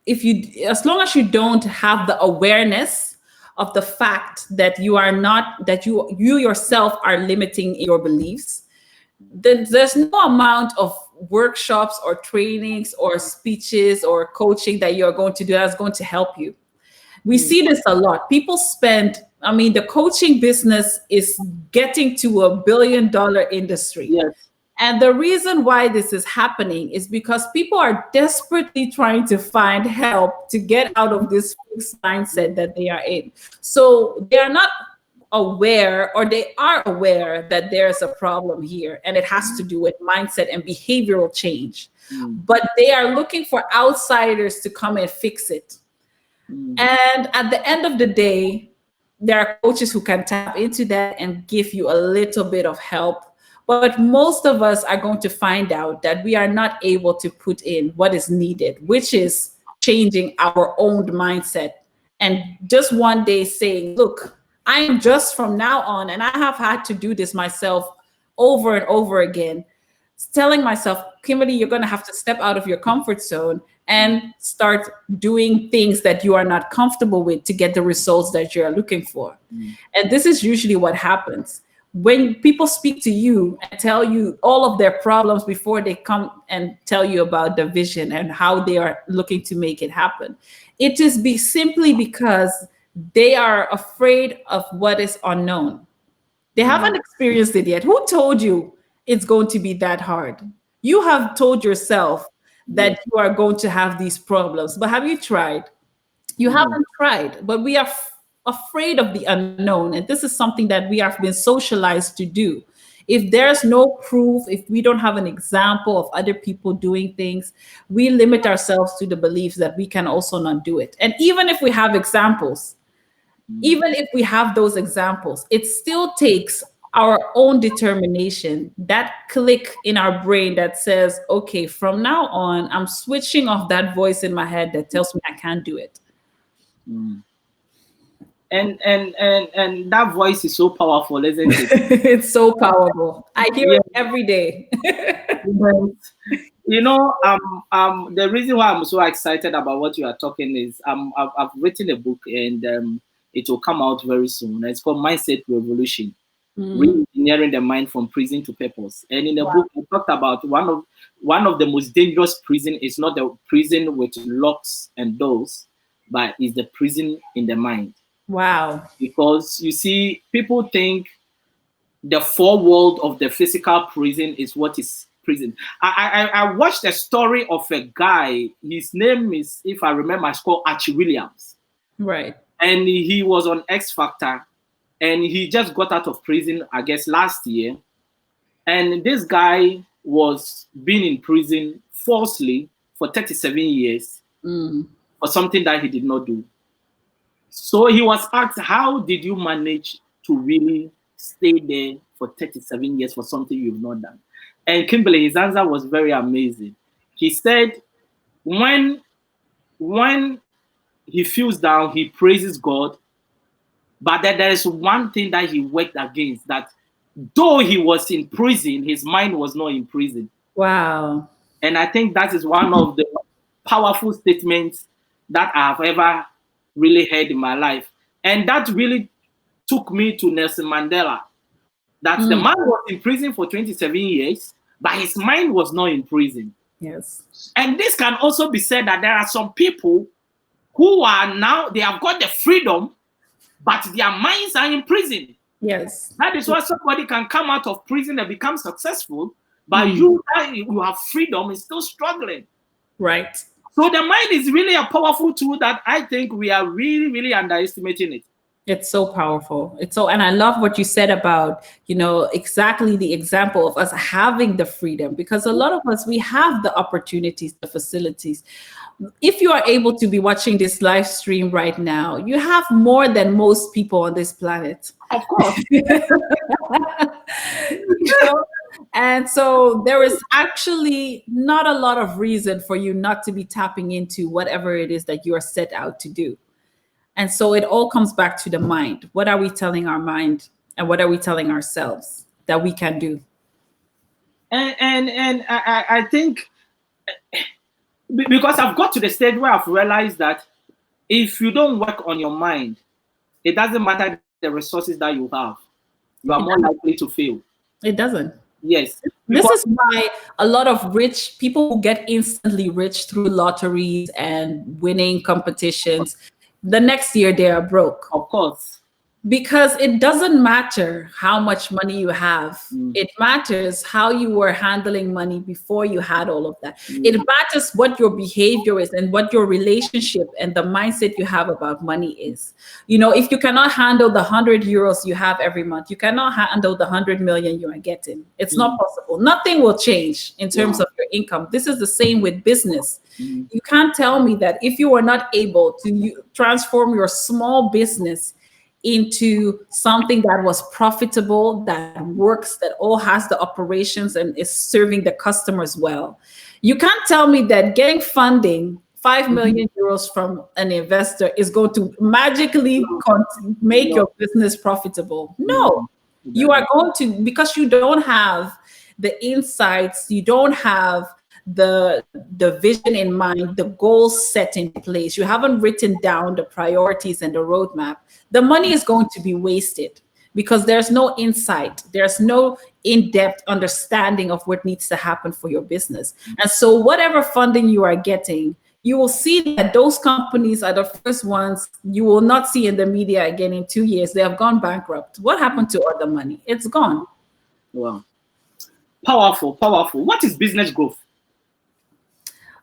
as long as you don't have the awareness of the fact that you are not, that you yourself are limiting your beliefs, then there's no amount of workshops or trainings or speeches or coaching that you're going to do that's going to help you. We see this a lot. People spend, I mean, the coaching business is getting to $1 billion industry. Yes. And the reason why this is happening is because people are desperately trying to find help to get out of this fixed mindset that they are in. So they are not aware, or they are aware that there's a problem here, and it has to do with mindset and behavioral change. But they are looking for outsiders to come and fix it. And at the end of the day, there are coaches who can tap into that and give you a little bit of help. But most of us are going to find out that we are not able to put in what is needed, which is changing our own mindset. And just one day saying, look, I am just from now on, and I have had to do this myself over and over again, telling myself, Kimberly, you're going to have to step out of your comfort zone and start doing things that you are not comfortable with to get the results that you're looking for. And this is usually what happens. When people speak to you and tell you all of their problems before they come and tell you about the vision and how they are looking to make it happen, it is simply because they are afraid of what is unknown. They haven't experienced it yet. Who told you it's going to be that hard? You have told yourself that you are going to have these problems, but have you tried? You haven't tried, but we are afraid of the unknown. And this is something that we have been socialized to do. If there's no proof, if we don't have an example of other people doing things, we limit ourselves to the beliefs that we can also not do it. And even if we have examples, even if we have those examples, it still takes our own determination, that click in our brain that says, okay, from now on, I'm switching off that voice in my head that tells me I can't do it. And that voice is so powerful, isn't it? It's so powerful. I hear it every day. You know, the reason why I'm so excited about what you are talking is I've written a book, and it will come out very soon. It's called Mindset Revolution. Re-engineering the mind from prison to purpose. And in the book, I talked about one of the most dangerous prison is not the prison with locks and doors, but is the prison in the mind. Wow. Because you see, people think the four walls of the physical prison is what is prison. I watched a story of a guy. His name is, if I remember, it's called Archie Williams. Right. And he was on X Factor. And he just got out of prison, I guess, last year. And this guy was being in prison falsely for 37 years for something that he did not do. So he was asked, how did you manage to really stay there for 37 years for something you've not done? And Kimberly, his answer was very amazing. He said, when he feels down, he praises God. But then there is one thing that he worked against, that though he was in prison, his mind was not in prison. Wow. And I think that is one of the powerful statements that I've ever really heard in my life. And that really took me to Nelson Mandela. That the man was in prison for 27 years, but his mind was not in prison. Yes. And this can also be said that there are some people who are now, they have got the freedom, but their minds are in prison. Yes. That is why somebody can come out of prison and become successful, but you have freedom and still struggling. Right. So the mind is really a powerful tool that I think we are really, really underestimating it. It's so powerful. And I love what you said about, exactly the example of us having the freedom, because a lot of us, we have the opportunities, the facilities. If you are able to be watching this live stream right now, you have more than most people on this planet. Of course. And so there is actually not a lot of reason for you not to be tapping into whatever it is that you are set out to do. And so it all comes back to the mind. What are we telling our mind, and what are we telling ourselves that we can do? And I think, because I've got to the stage where I've realized that if you don't work on your mind, it doesn't matter the resources that you have. You are more likely to fail. It doesn't. Yes. This is why a lot of rich people who get instantly rich through lotteries and winning competitions, the next year they are broke. Of course. Because it doesn't matter how much money you have. It matters how you were handling money before you had all of that. It matters what your behavior is and what your relationship and the mindset you have about money is. You know, if you cannot handle the 100 euros you have every month, you cannot handle the 100 million you are getting. It's not possible. Nothing will change in terms of your income. This is the same with business. You can't tell me that if you are not able to transform your small business into something that was profitable, that works, that all has the operations and is serving the customers well. You can't tell me that getting funding 5 million euros from an investor is going to magically make your business profitable. No, you are going to, because you don't have the insights, you don't have the vision in mind, the goals set in place, you haven't written down the priorities and the roadmap, the money is going to be wasted because there's no insight, there's no in-depth understanding of what needs to happen for your business. And so whatever funding you are getting, you will see that those companies are the first ones you will not see in the media again in 2 years. They have gone bankrupt. What happened to all the money? It's gone. Wow. Powerful, powerful. What is business growth?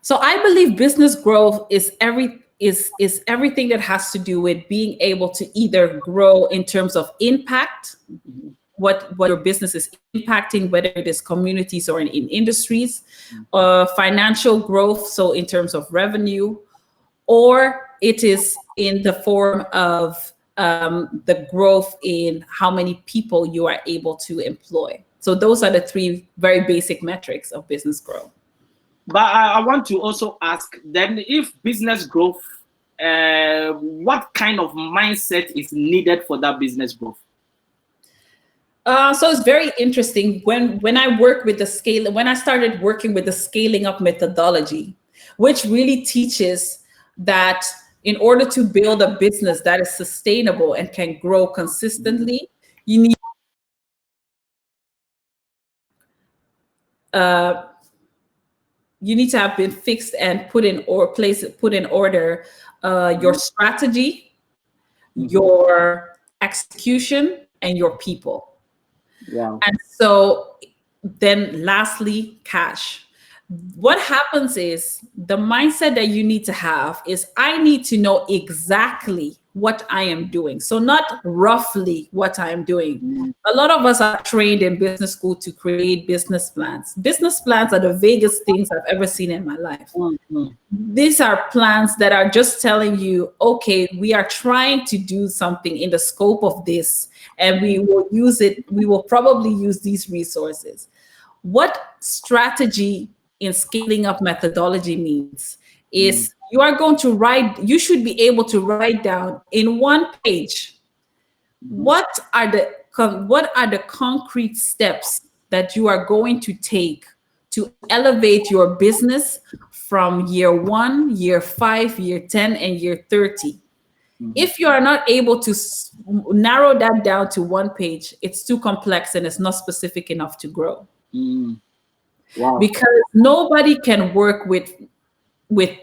So I believe business growth is everything that has to do with being able to either grow in terms of impact, what your business is impacting, whether it is communities or in industries, financial growth, so in terms of revenue, or it is in the form of the growth in how many people you are able to employ. So those are the three very basic metrics of business growth. But I want to also ask, then, if business growth, what kind of mindset is needed for that business growth? So it's very interesting. When I work with when I started working with the scaling up methodology, which really teaches that in order to build a business that is sustainable and can grow consistently, you need to have been fixed and put in order your strategy, your execution, and your people. Wow. And so then lastly, cash. What happens is the mindset that you need to have is I need to know exactly what I am doing. So not roughly what I am doing. A lot of us are trained in business school to create business plans. Business plans are the vaguest things I've ever seen in my life. These are plans that are just telling you, okay, we are trying to do something in the scope of this, and we will use it. We will probably use these resources. What strategy in scaling up methodology means is you should be able to write down in one page what are the concrete steps that you are going to take to elevate your business from year 1, year 5, year 10, and year 30. If you are not able to narrow that down to one page, it's too complex and it's not specific enough to grow. Wow. Because nobody can work with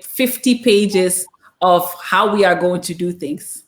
50 pages of how we are going to do things.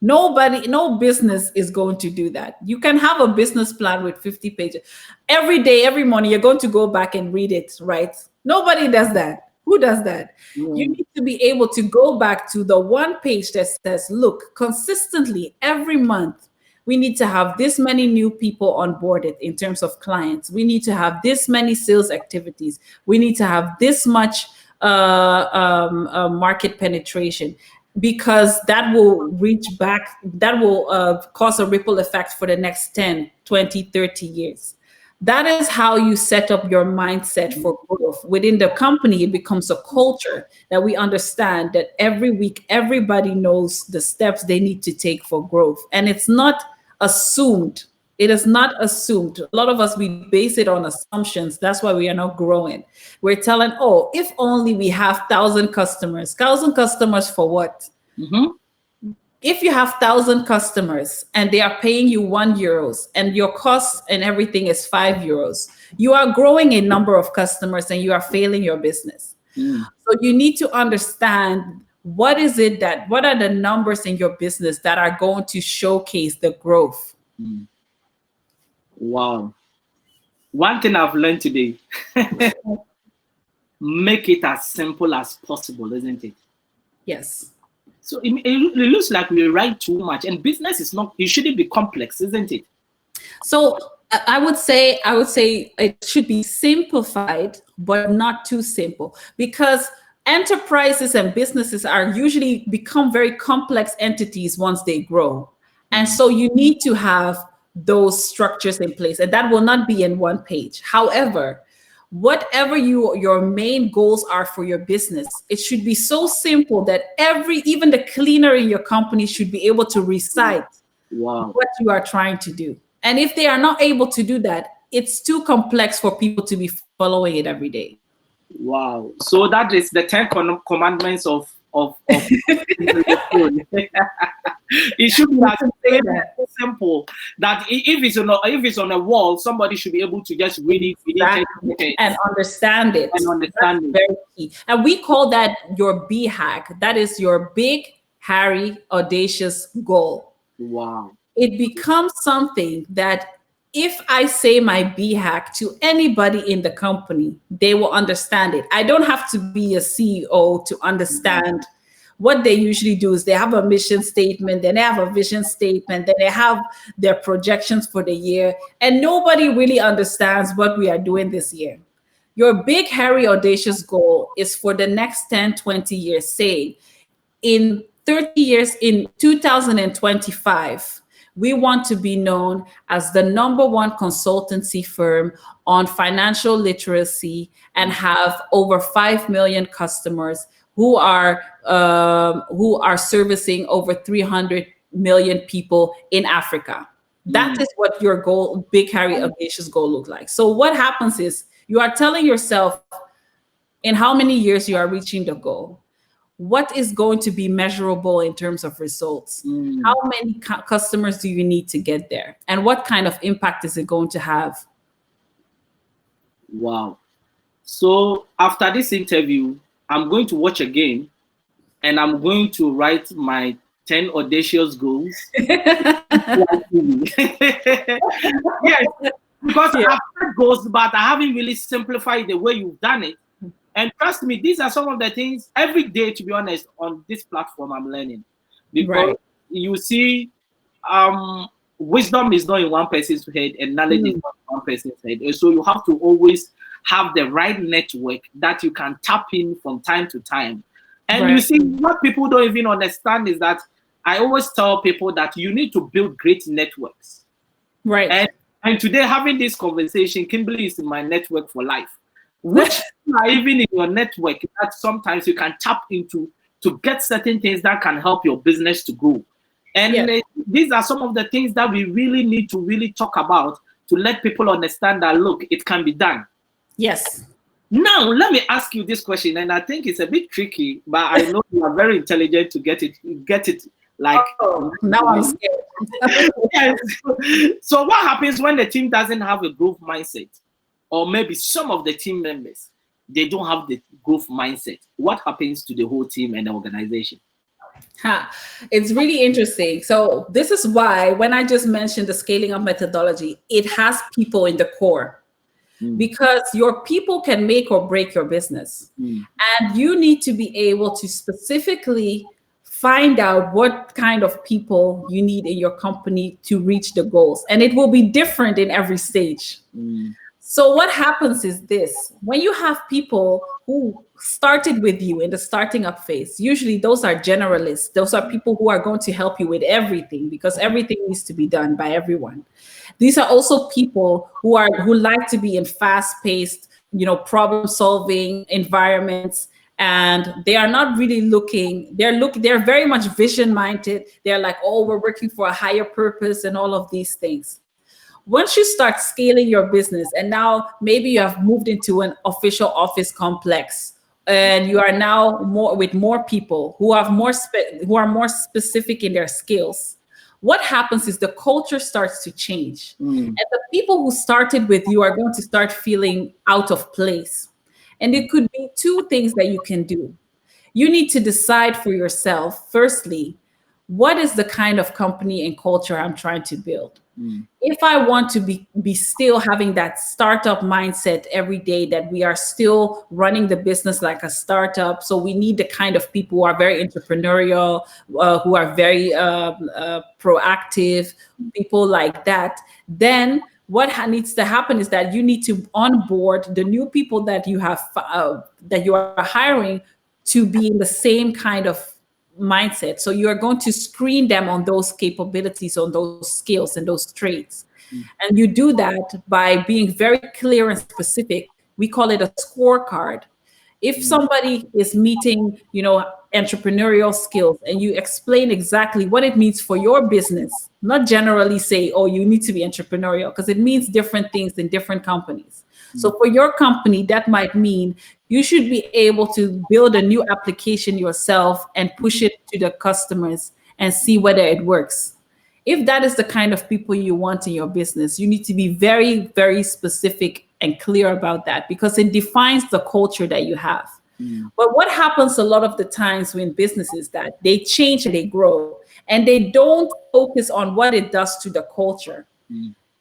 No business is going to do that. You can have a business plan with 50 pages. Every day, every morning, you're going to go back and read it, right? Nobody does that. Who does that? You need to be able to go back to the one page that says, look, consistently every month, we need to have this many new people onboarded in terms of clients. We need to have this many sales activities. We need to have this much market penetration, because that will cause a ripple effect for the next 10, 20, 30 years. That is how you set up your mindset for growth. Within the company, it becomes a culture that we understand that every week, everybody knows the steps they need to take for growth. And it's not assumed. It is not assumed. A lot of us, we base it on assumptions. That's why we are not growing. We're telling, oh, if only we have 1,000 customers. 1,000 customers for what? if you have 1,000 customers and they are paying you €1 and your cost and everything is €5, you are growing a number of customers and you are failing your business. So you need to understand what are the numbers in your business that are going to showcase the growth. Wow. One thing I've learned today, make it as simple as possible, isn't it? Yes. So it looks like we write too much, and business is not, it shouldn't be complex, isn't it? So I would say it should be simplified, but not too simple, because enterprises and businesses are usually become very complex entities once they grow. And so you need to have those structures in place, and that will not be in one page. However, whatever your main goals are for your business, it should be so simple that even the cleaner in your company should be able to recite what you are trying to do. And if they are not able to do that, it's too complex for people to be following it every day. Wow. So that is the 10 commandments of it should be as simple that if it's on a wall, somebody should be able to just read it and understand it. That's very key. And we call that your B hack. That is your big, hairy, audacious goal. Wow. It becomes something that if I say my B hack to anybody in the company, they will understand it. I don't have to be a CEO to understand. What they usually do is they have a mission statement, then they have a vision statement, then they have their projections for the year, and nobody really understands what we are doing this year. Your big, hairy, audacious goal is for the next 10, 20 years, say in 30 years, in 2025, we want to be known as the #1 consultancy firm on financial literacy and have over 5 million customers who are servicing over 300 million people in Africa. That is what your goal, big, hairy, audacious goal look like. So what happens is you are telling yourself in how many years you are reaching the goal. What is going to be measurable in terms of results? How many customers do you need to get there? And what kind of impact is it going to have? Wow. So after this interview, I'm going to watch again and I'm going to write my 10 audacious goals. Yes, because I've had goals, but I haven't really simplified the way you've done it. And trust me, these are some of the things every day, to be honest, on this platform I'm learning. Because you see, wisdom is not in one person's head and knowledge is not in one person's head. And so you have to always have the right network that you can tap in from time to time. And you see, what people don't even understand is that I always tell people that you need to build great networks. Right. And today, having this conversation, Kimberly is in my network for life. Which are even in your network that sometimes you can tap into to get certain things that can help your business to grow. And these are some of the things that we really need to really talk about to let people understand that, look, it can be done. Yes. Now, let me ask you this question, and I think it's a bit tricky, but I know you are very intelligent to get it like. Oh, now I'm scared. Yes. So what happens when the team doesn't have a growth mindset? Or maybe some of the team members, they don't have the growth mindset. What happens to the whole team and the organization? It's really interesting. So this is why when I just mentioned the scaling up methodology, it has people in the core. Because your people can make or break your business. And you need to be able to specifically find out what kind of people you need in your company to reach the goals. And it will be different in every stage. So what happens is this: when you have people who started with you in the starting up phase, usually those are generalists. Those are people who are going to help you with everything because everything needs to be done by everyone. These are also people who like to be in fast-paced, problem-solving environments, and they are not really looking. They're very much vision-minded. They're like, oh, we're working for a higher purpose and all of these things. Once you start scaling your business and now maybe you have moved into an official office complex and you are now more with more people who have who are more specific in their skills, what happens is the culture starts to change. And the people who started with you are going to start feeling out of place. And it could be two things that you can do. You need to decide for yourself, firstly, what is the kind of company and culture I'm trying to build? If I want to be still having that startup mindset every day, that we are still running the business like a startup, so we need the kind of people who are very entrepreneurial, who are very proactive, people like that, then what needs to happen is that you need to onboard the new people that you have that you are hiring to be in the same kind of mindset. So you are going to screen them on those capabilities, on those skills and those traits. And you do that by being very clear and specific. We call it a scorecard. If somebody is meeting, entrepreneurial skills, and you explain exactly what it means for your business, not generally say, oh, you need to be entrepreneurial, because it means different things in different companies. So for your company, that might mean you should be able to build a new application yourself and push it to the customers and see whether it works. If that is the kind of people you want in your business, you need to be very, very specific and clear about that, because it defines the culture that you have. But what happens a lot of the times when businesses, that they change and they grow, and they don't focus on what it does to the culture.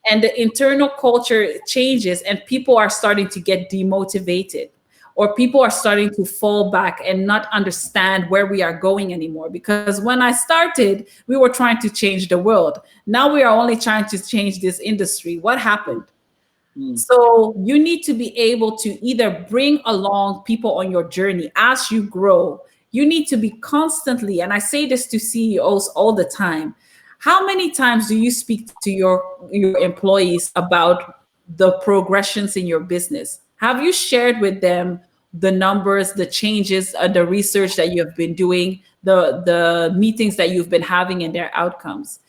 And the internal culture changes, and people are starting to get demotivated, or people are starting to fall back and not understand where we are going anymore. Because when I started, we were trying to change the world. Now we are only trying to change this industry. What happened? So you need to be able to either bring along people on your journey as you grow. You need to be constantly, and I say this to CEOs all the time, how many times do you speak to your employees about the progressions in your business? Have you shared with them the numbers, the changes, the research that you have been doing, the meetings that you've been having and their outcomes?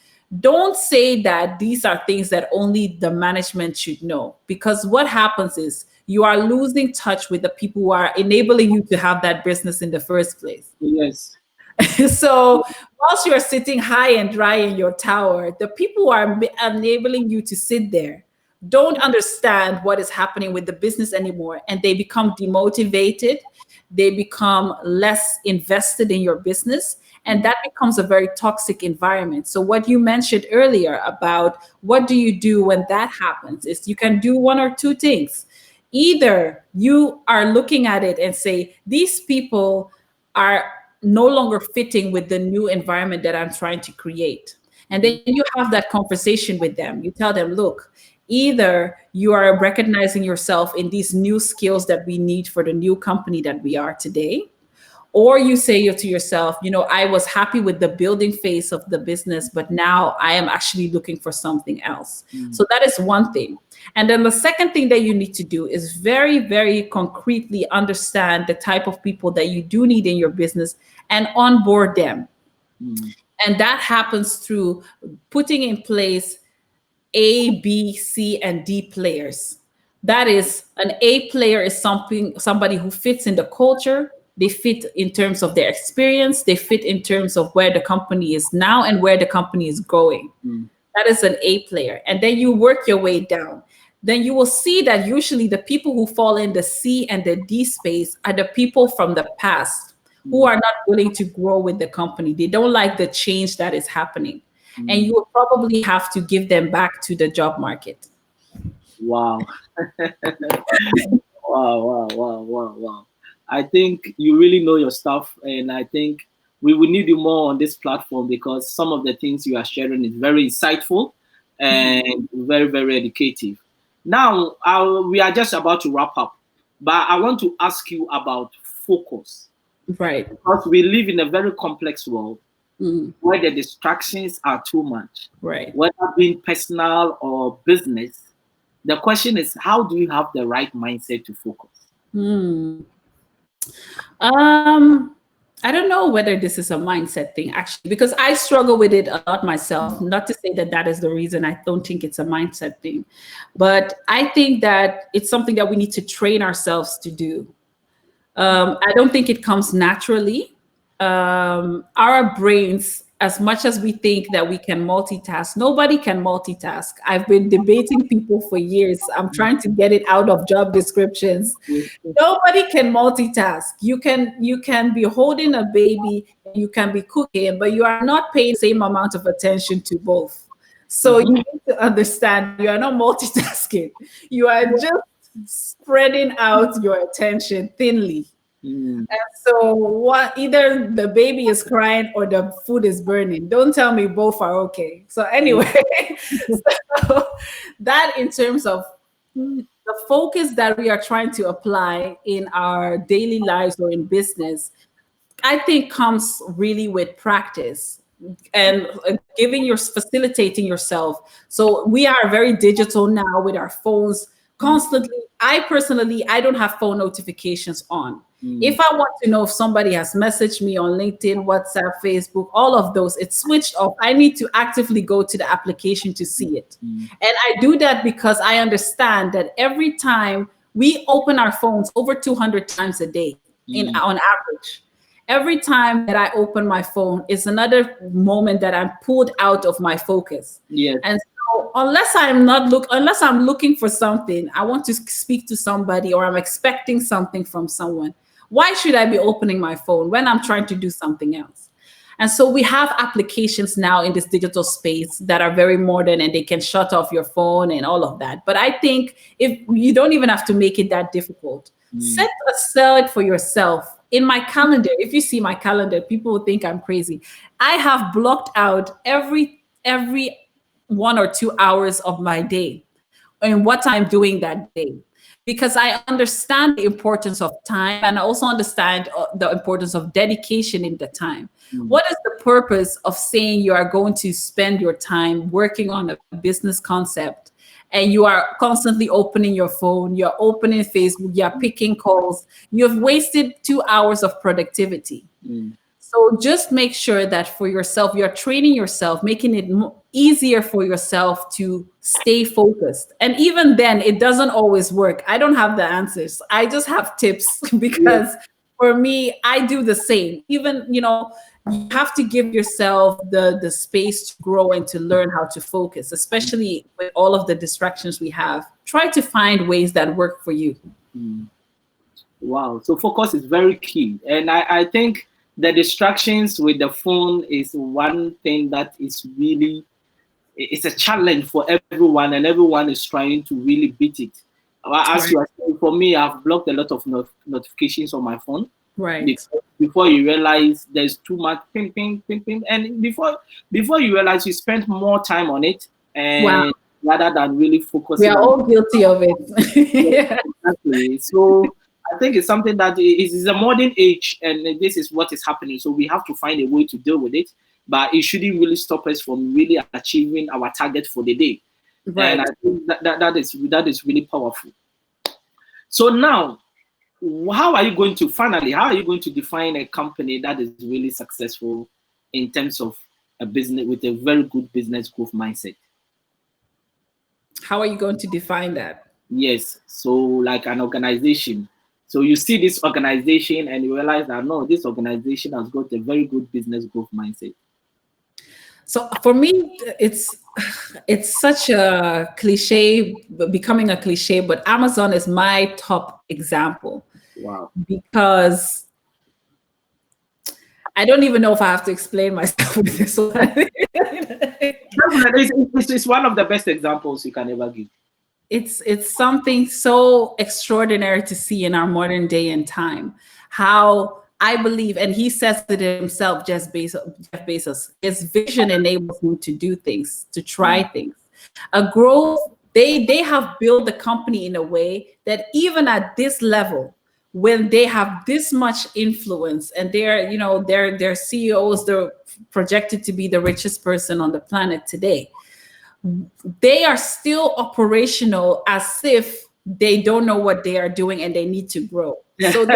Don't say that these are things that only the management should know, because what happens is you are losing touch with the people who are enabling you to have that business in the first place. Yes. So whilst you are sitting high and dry in your tower, the people who are enabling you to sit there don't understand what is happening with the business anymore, and they become demotivated. They become less invested in your business, and that becomes a very toxic environment. So what you mentioned earlier about what do you do when that happens is you can do one or two things. Either you are looking at it and say, these people are no longer fitting with the new environment that I'm trying to create. And then you have that conversation with them. You tell them, look, either you are recognizing yourself in these new skills that we need for the new company that we are today, or you say to yourself, I was happy with the building phase of the business, but now I am actually looking for something else. So that is one thing. And then the second thing that you need to do is very, very concretely understand the type of people that you do need in your business and onboard them. And that happens through putting in place A, B, C, and D players. That is, an A player is somebody who fits in the culture. They fit in terms of their experience. They fit in terms of where the company is now and where the company is going. That is an A player. And then you work your way down. Then you will see that usually the people who fall in the C and the D space are the people from the past who are not willing to grow with the company. They don't like the change that is happening. And you will probably have to give them back to the job market. Wow. Wow. I think you really know your stuff, and I think we will need you more on this platform, because some of the things you are sharing is very insightful and very, very educative. Now, we are just about to wrap up, but I want to ask you about focus. Right. Because we live in a very complex world where the distractions are too much. Right. Whether being personal or business, the question is, how do you have the right mindset to focus? I don't know whether this is a mindset thing, actually, because I struggle with it a lot myself. Not to say that that is the reason. I don't think it's a mindset thing, but I think that it's something that we need to train ourselves to do. I don't think it comes naturally. Our brains, as much as we think that we can multitask, nobody can multitask. I've been debating people for years. I'm trying to get it out of job descriptions. Nobody can multitask. You can be holding a baby, you can be cooking, but you are not paying the same amount of attention to both. So you need to understand you are not multitasking. You are just spreading out your attention thinly. And so what, either the baby is crying or the food is burning. Don't tell me both are okay. So anyway, so that in terms of the focus that we are trying to apply in our daily lives or in business, I think comes really with practice and facilitating yourself. So we are very digital now with our phones constantly. I don't have phone notifications on. If I want to know if somebody has messaged me on LinkedIn, WhatsApp, Facebook, all of those, it's switched off. I need to actively go to the application to see it. And I do that because I understand that every time we open our phones over 200 times a day on average. Every time that I open my phone is another moment that I'm pulled out of my focus. Yes. And so unless I'm looking for something, I want to speak to somebody or I'm expecting something from someone, why should I be opening my phone when I'm trying to do something else? And so we have applications now in this digital space that are very modern and they can shut off your phone and all of that. But I think if you don't even have to make it that difficult, set aside for yourself. In my calendar, if you see my calendar, people will think I'm crazy. I have blocked out every 1 or 2 hours of my day and what I'm doing that day, because I understand the importance of time and I also understand the importance of dedication in the time. What is the purpose of saying you are going to spend your time working on a business concept and you are constantly opening your phone, you're opening Facebook, you're picking calls, you've wasted 2 hours of productivity. So just make sure that for yourself, you're training yourself, making it easier for yourself to stay focused. And even then, it doesn't always work. I don't have the answers. I just have tips because for me, I do the same. Even, you have to give yourself the space to grow and to learn how to focus, especially with all of the distractions we have. Try to find ways that work for you. Wow. So focus is very key. And I think the distractions with the phone is one thing that is really, it's a challenge for everyone and everyone is trying to really beat it. As you are saying, for me, I've blocked a lot of notifications on my phone. Right. Before you realize there's too much ping, ping, ping, ping. And before you realize you spend more time on it and rather than really focusing. We are all guilty of it. Exactly. So I think it's something that is a modern age and this is what is happening. So we have to find a way to deal with it, but it shouldn't really stop us from really achieving our target for the day. Right. And I think that is really powerful. So now, how are you going to define a company that is really successful in terms of a business with a very good business growth mindset? How are you going to define that? Yes. So like an organization. So you see this organization and you realize that, no, this organization has got a very good business growth mindset. So for me, it's such a cliche, becoming a cliche, but Amazon is my top example. Wow. Because I don't even know if I have to explain myself with this one. It's one of the best examples you can ever give. It's something so extraordinary to see in our modern day and time. How I believe, and he says it himself, Jeff Bezos, his vision enables him to do things, to try things. A growth, they have built the company in a way that even at this level, when they have this much influence and they're CEOs, they're projected to be the richest person on the planet today, they are still operational as if they don't know what they are doing and they need to grow. So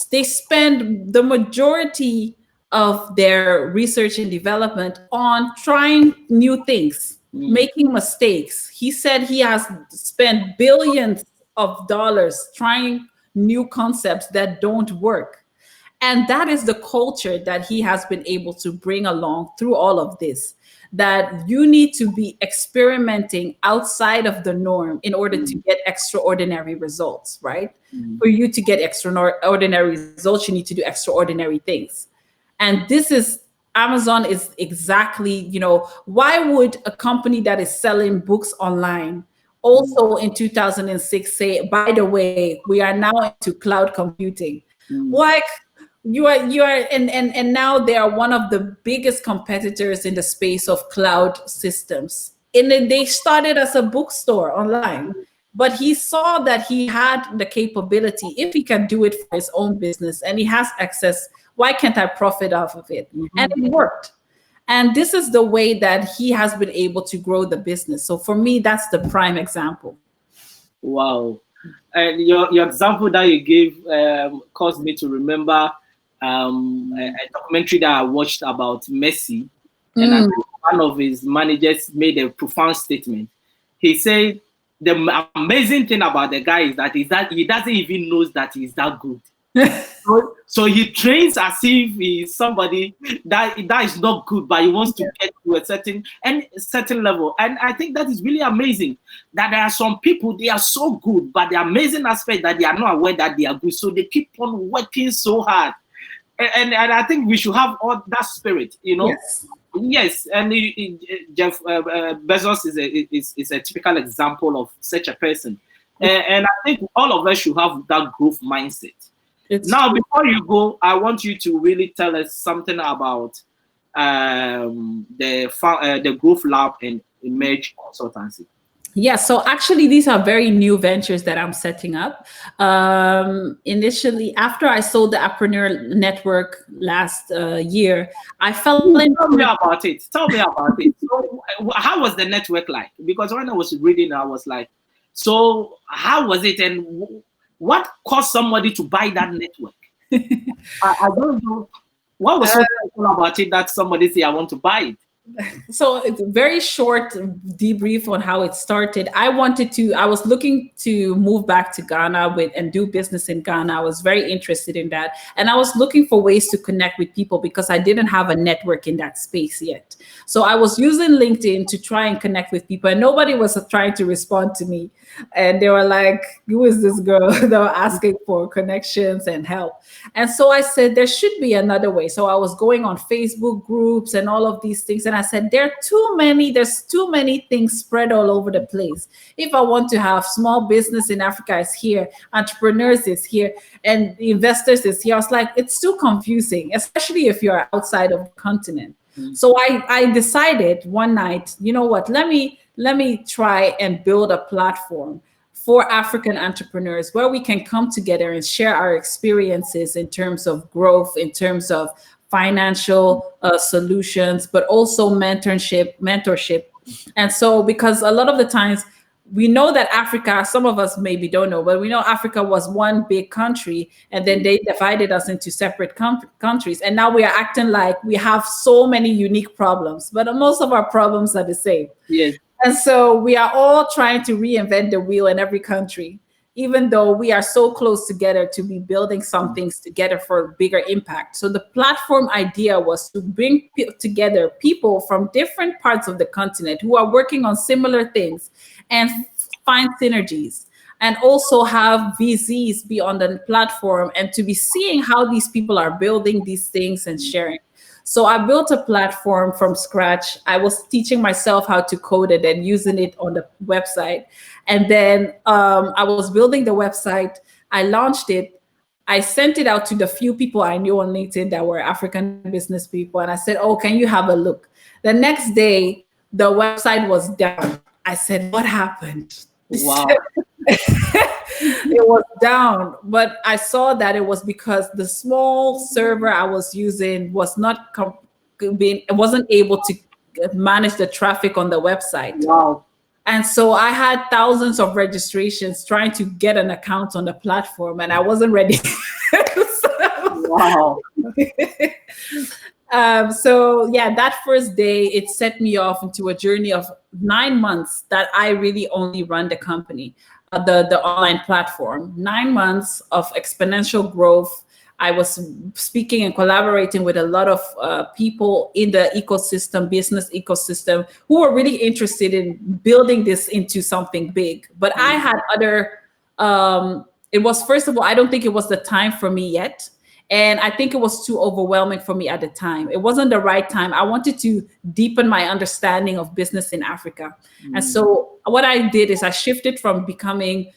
they spend the majority of their research and development on trying new things, making mistakes. He said he has spent billions of dollars trying new concepts that don't work. And that is the culture that he has been able to bring along through all of this, that you need to be experimenting outside of the norm in order to get extraordinary results, right? For you to get extraordinary results, you need to do extraordinary things. And this is, Amazon is exactly, why would a company that is selling books online also in 2006 say, by the way, we are now into cloud computing? Like, you are and now they are one of the biggest competitors in the space of cloud systems. And then they started as a bookstore online, but he saw that he had the capability. If he can do it for his own business and he has access, why can't I profit off of it? And it worked. And this is the way that he has been able to grow the business. So for me, that's the prime example. Wow. And your example that you gave caused me to remember a documentary that I watched about Messi. And I think one of his managers made a profound statement. He said, the amazing thing about the guy is that he doesn't even know that he's that good. So he trains as if he's somebody that is not good, but he wants to get to a certain level. And I think that is really amazing, that there are some people, they are so good, but the amazing aspect that they are not aware that they are good. So they keep on working so hard. And I think we should have all that spirit, Yes, and Jeff Bezos is a typical example of such a person. And I think all of us should have that growth mindset. Now, before you go, I want you to really tell us something about the Growth Lab and Emerge Consultancy. Yeah, so actually these are very new ventures that I'm setting up. Initially, after I sold the Entrepreneur Network last year, I fell into... Tell me about it. So, how was the network like? Because when I was reading, I was like, so how was it, and what caused somebody to buy that network? I don't know. What was so cool about it that somebody say, I want to buy it? So it's a very short debrief on how it started. I was looking to move back to Ghana and do business in Ghana. I was very interested in that. And I was looking for ways to connect with people because I didn't have a network in that space yet. So I was using LinkedIn to try and connect with people, and nobody was trying to respond to me. And they were like, who is this girl? They were asking for connections and help. And so I said, there should be another way. So I was going on Facebook groups and all of these things. And I said, there's too many things spread all over the place. If I want to have small business in Africa is here, entrepreneurs is here, and investors is here. I was like, it's too confusing, especially if you're outside of the continent. So I decided one night, you know what, let me try and build a platform for African entrepreneurs where we can come together and share our experiences in terms of growth, in terms of financial solutions, but also mentorship. And so, because a lot of the times we know that Africa, some of us maybe don't know, but we know Africa was one big country, and then they divided us into separate countries. And now we are acting like we have so many unique problems, but most of our problems are the same. Yes. And so we are all trying to reinvent the wheel in every country, even though we are so close together to be building some things together for bigger impact. So the platform idea was to bring together people from different parts of the continent who are working on similar things and find synergies, and also have VCs be on the platform and to be seeing how these people are building these things and sharing. So I built a platform from scratch. I was teaching myself how to code it and using it on the website. And then I was building the website. I launched it. I sent it out to the few people I knew on LinkedIn that were African business people. And I said, oh, can you have a look? The next day, the website was down. I said, what happened? Wow. It was down, but I saw that it was because the small server I was using was not wasn't able to manage the traffic on the website. Wow. And so I had thousands of registrations trying to get an account on the platform, and I wasn't ready. Wow. So yeah, that first day, it set me off into a journey of 9 months that I really only run the company, the online platform. 9 months of exponential growth. I was speaking and collaborating with a lot of people in the ecosystem, business ecosystem, who were really interested in building this into something big. But I had other, it was, first of all, I don't think it was the time for me yet. And I think it was too overwhelming for me at the time. It wasn't the right time. I wanted to deepen my understanding of business in Africa. And so what I did is I shifted from becoming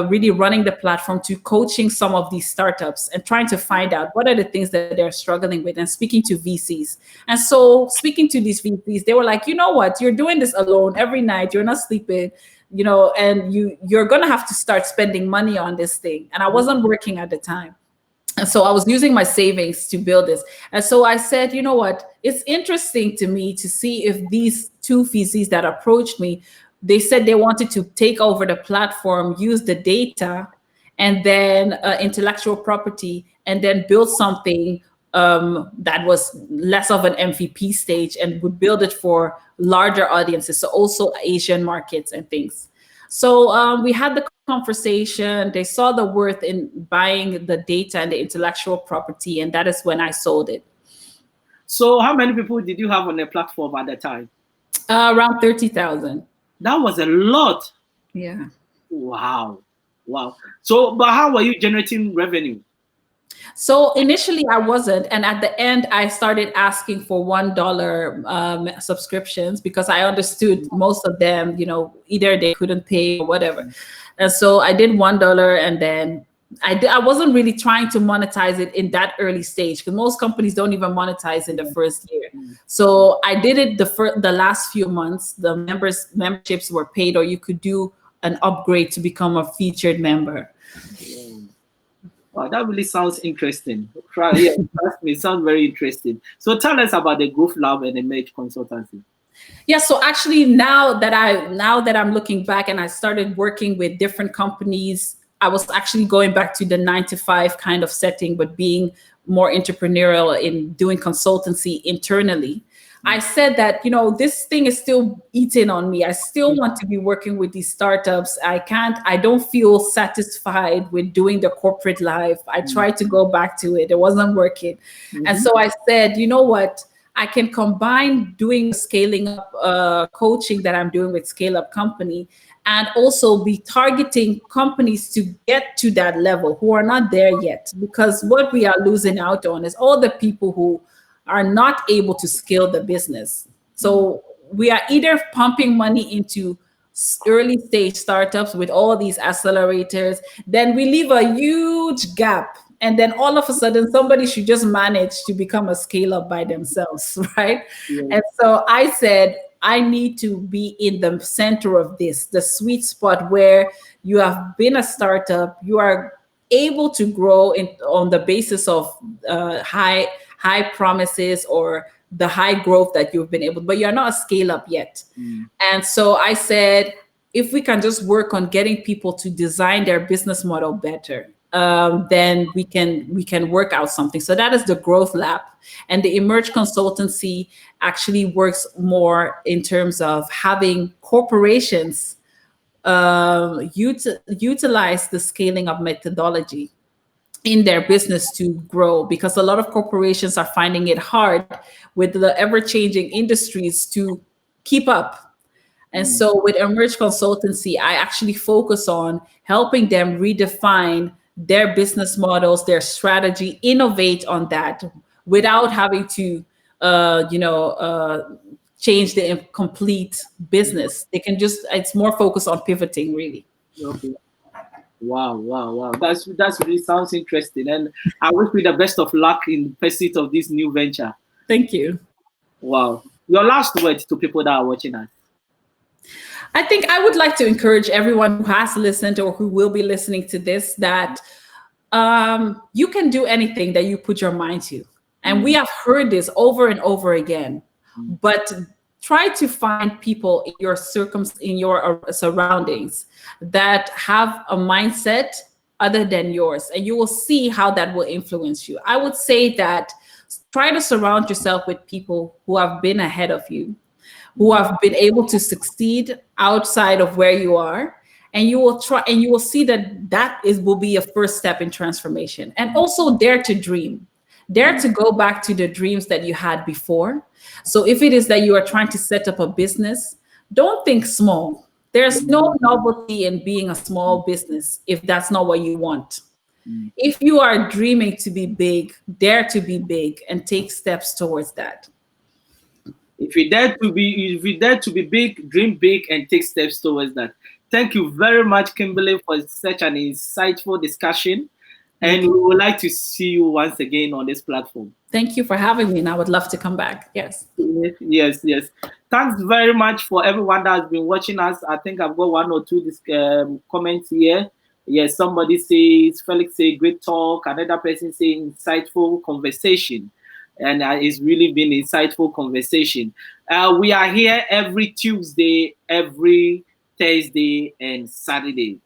really running the platform to coaching some of these startups and trying to find out what are the things that they're struggling with, and speaking to VCs. And so speaking to these VCs, they were like, you know what, you're doing this alone every night, you're not sleeping, and you're going to have to start spending money on this thing. And I wasn't working at the time. And so I was using my savings to build this. And so I said, you know what, it's interesting to me to see if these two VCs that approached me, they said they wanted to take over the platform, use the data, and then intellectual property, and then build something that was less of an MVP stage and would build it for larger audiences, so also Asian markets and things. So we had the conversation. They saw the worth in buying the data and the intellectual property, and that is when I sold it. So how many people did you have on the platform at the time? Around 30,000. That was a lot. Yeah. Wow. So, but how were you generating revenue? So initially I wasn't. And at the end, I started asking for $1 subscriptions, because I understood most of them, either they couldn't pay or whatever. And so I did $1, and then I wasn't really trying to monetize it in that early stage, because most companies don't even monetize in the first year. So I did it the last few months. The memberships were paid, or you could do an upgrade to become a featured member. Wow, that really sounds interesting. Yeah, trust me, it sounds very interesting. So tell us about the Growth Lab and Emerge Consultancy. Yeah, so actually now that I'm looking back and I started working with different companies, I was actually going back to the 9-to-5 kind of setting, but being more entrepreneurial in doing consultancy internally. I said that, this thing is still eating on me. I still want to be working with these startups. I don't feel satisfied with doing the corporate life. I tried to go back to it. It wasn't working. And so I said, you know what? I can combine doing scaling up coaching that I'm doing with Scale Up Company, and also be targeting companies to get to that level who are not there yet. Because what we are losing out on is all the people who are not able to scale the business. So we are either pumping money into early stage startups with all these accelerators, then we leave a huge gap. And then all of a sudden, somebody should just manage to become a scale up by themselves, right? Yeah. And so I said, I need to be in the center of this, the sweet spot where you have been a startup, you are able to grow on the basis of high promises or the high growth that you've been able, but you're not a scale up yet. And so I said, if we can just work on getting people to design their business model better, then we can work out something. So that is the Growth Lab. And the Emerge Consultancy actually works more in terms of having corporations utilize the scaling up methodology in their business to grow, because a lot of corporations are finding it hard with the ever-changing industries to keep up. And so with Emerge Consultancy, I actually focus on helping them redefine their business models, their strategy, innovate on that without having to, change the complete business. They can it's more focused on pivoting, really. Okay. Wow. That's really sounds interesting. And I wish you the best of luck in pursuit of this new venture. Thank you. Wow. Your last words to people that are watching us. I think I would like to encourage everyone who has listened or who will be listening to this that you can do anything that you put your mind to. And we have heard this over and over again, but try to find people in your surroundings that have a mindset other than yours, and you will see how that will influence you. I would say that Try to surround yourself with people who have been ahead of you, who have been able to succeed outside of where you are. And you will see that will be a first step in transformation. And also dare to dream. Dare to go back to the dreams that you had before. So if it is that you are trying to set up a business, don't think small. There's no novelty in being a small business if that's not what you want. If you are dreaming to be big, dare to be big and take steps towards that. If you dare to be big, dream big and take steps towards that. Thank you very much, Kimberly, for such an insightful discussion. And we would like to see you once again on this platform. Thank you for having me, and I would love to come back. Yes. Yes. Thanks very much for everyone that has been watching us. I think I've got one or two comments here. Yes, somebody says, Felix say great talk. Another person saying insightful conversation. And it's really been insightful conversation. We are here every Tuesday, every Thursday, and Saturday.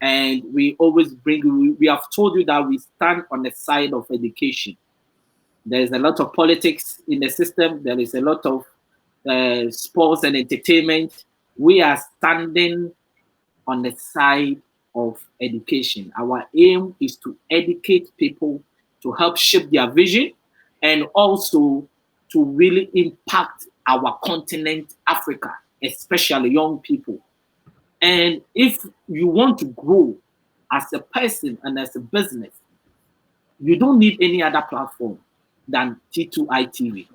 And we always we have told you that we stand on the side of education. There's a lot of politics in the system. There is a lot of sports and entertainment. We are standing on the side of education. Our aim is to educate people, to help shape their vision, and also to really impact our continent, Africa, especially young people. And if you want to grow as a person and as a business, you don't need any other platform than T2i TV.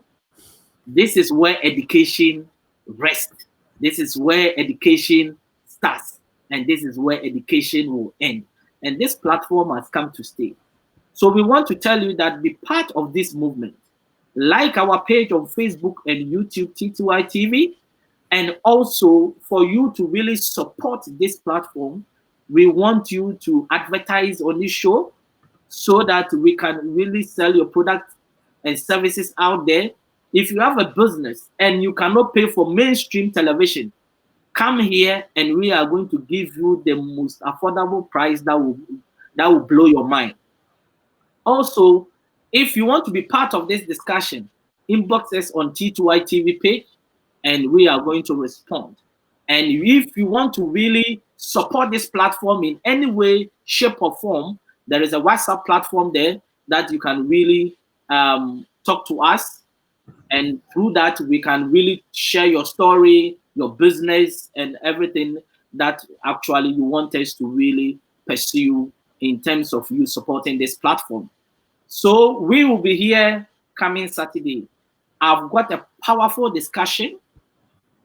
This is where education rests. This is where education starts. And this is where education will end. And this platform has come to stay. So we want to tell you that be part of this movement. Like our page on Facebook and YouTube, T2i TV. And also for you to really support this platform, we want you to advertise on this show so that we can really sell your products and services out there. If you have a business and you cannot pay for mainstream television, come here and we are going to give you the most affordable price that will blow your mind. Also, if you want to be part of this discussion, inbox us on T2i TV page and we are going to respond. And if you want to really support this platform in any way, shape, or form, there is a WhatsApp platform there that you can really talk to us. And through that, we can really share your story, your business, and everything that actually you want us to really pursue in terms of you supporting this platform. So we will be here coming Saturday. I've got a powerful discussion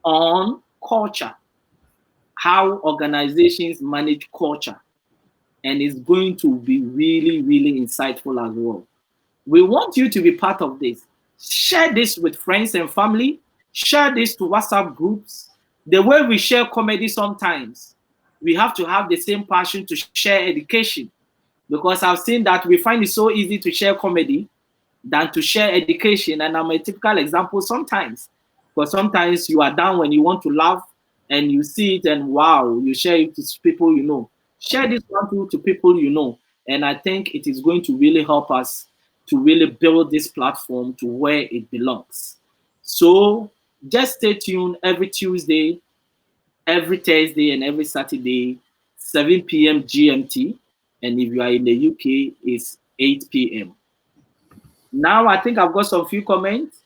on culture, how organizations manage culture. And it's going to be really, really insightful as well. We want you to be part of this. Share this with friends and family. Share this to WhatsApp groups. The way we share comedy sometimes, we have to have the same passion to share education. Because I've seen that we find it so easy to share comedy than to share education. And I'm a typical example sometimes. Because sometimes you are down when you want to laugh and you see it and wow, you share it to people you know. Share this one to people you know. And I think it is going to really help us to really build this platform to where it belongs. So just stay tuned every Tuesday, every Thursday, and every Saturday, 7 p.m. GMT. And if you are in the UK, it's 8 p.m. Now I think I've got some few comments.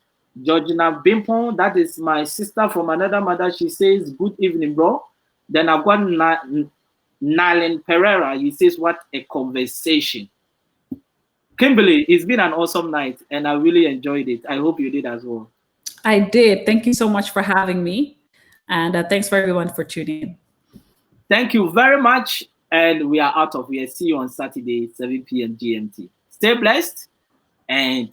Georgina Bimpong, that is my sister from another mother. She says, good evening, bro. Then I've got Nalen Pereira. He says, what a conversation. Kimberly, it's been an awesome night and I really enjoyed it. I hope you did as well. I did. Thank you so much for having me. And thanks for everyone for tuning in. Thank you very much. And we are out of here. See you on Saturday, 7 p.m. GMT. Stay blessed and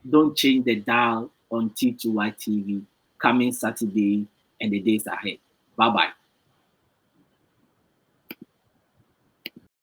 don't change the dial on T2i TV coming Saturday and the days ahead. Bye-bye.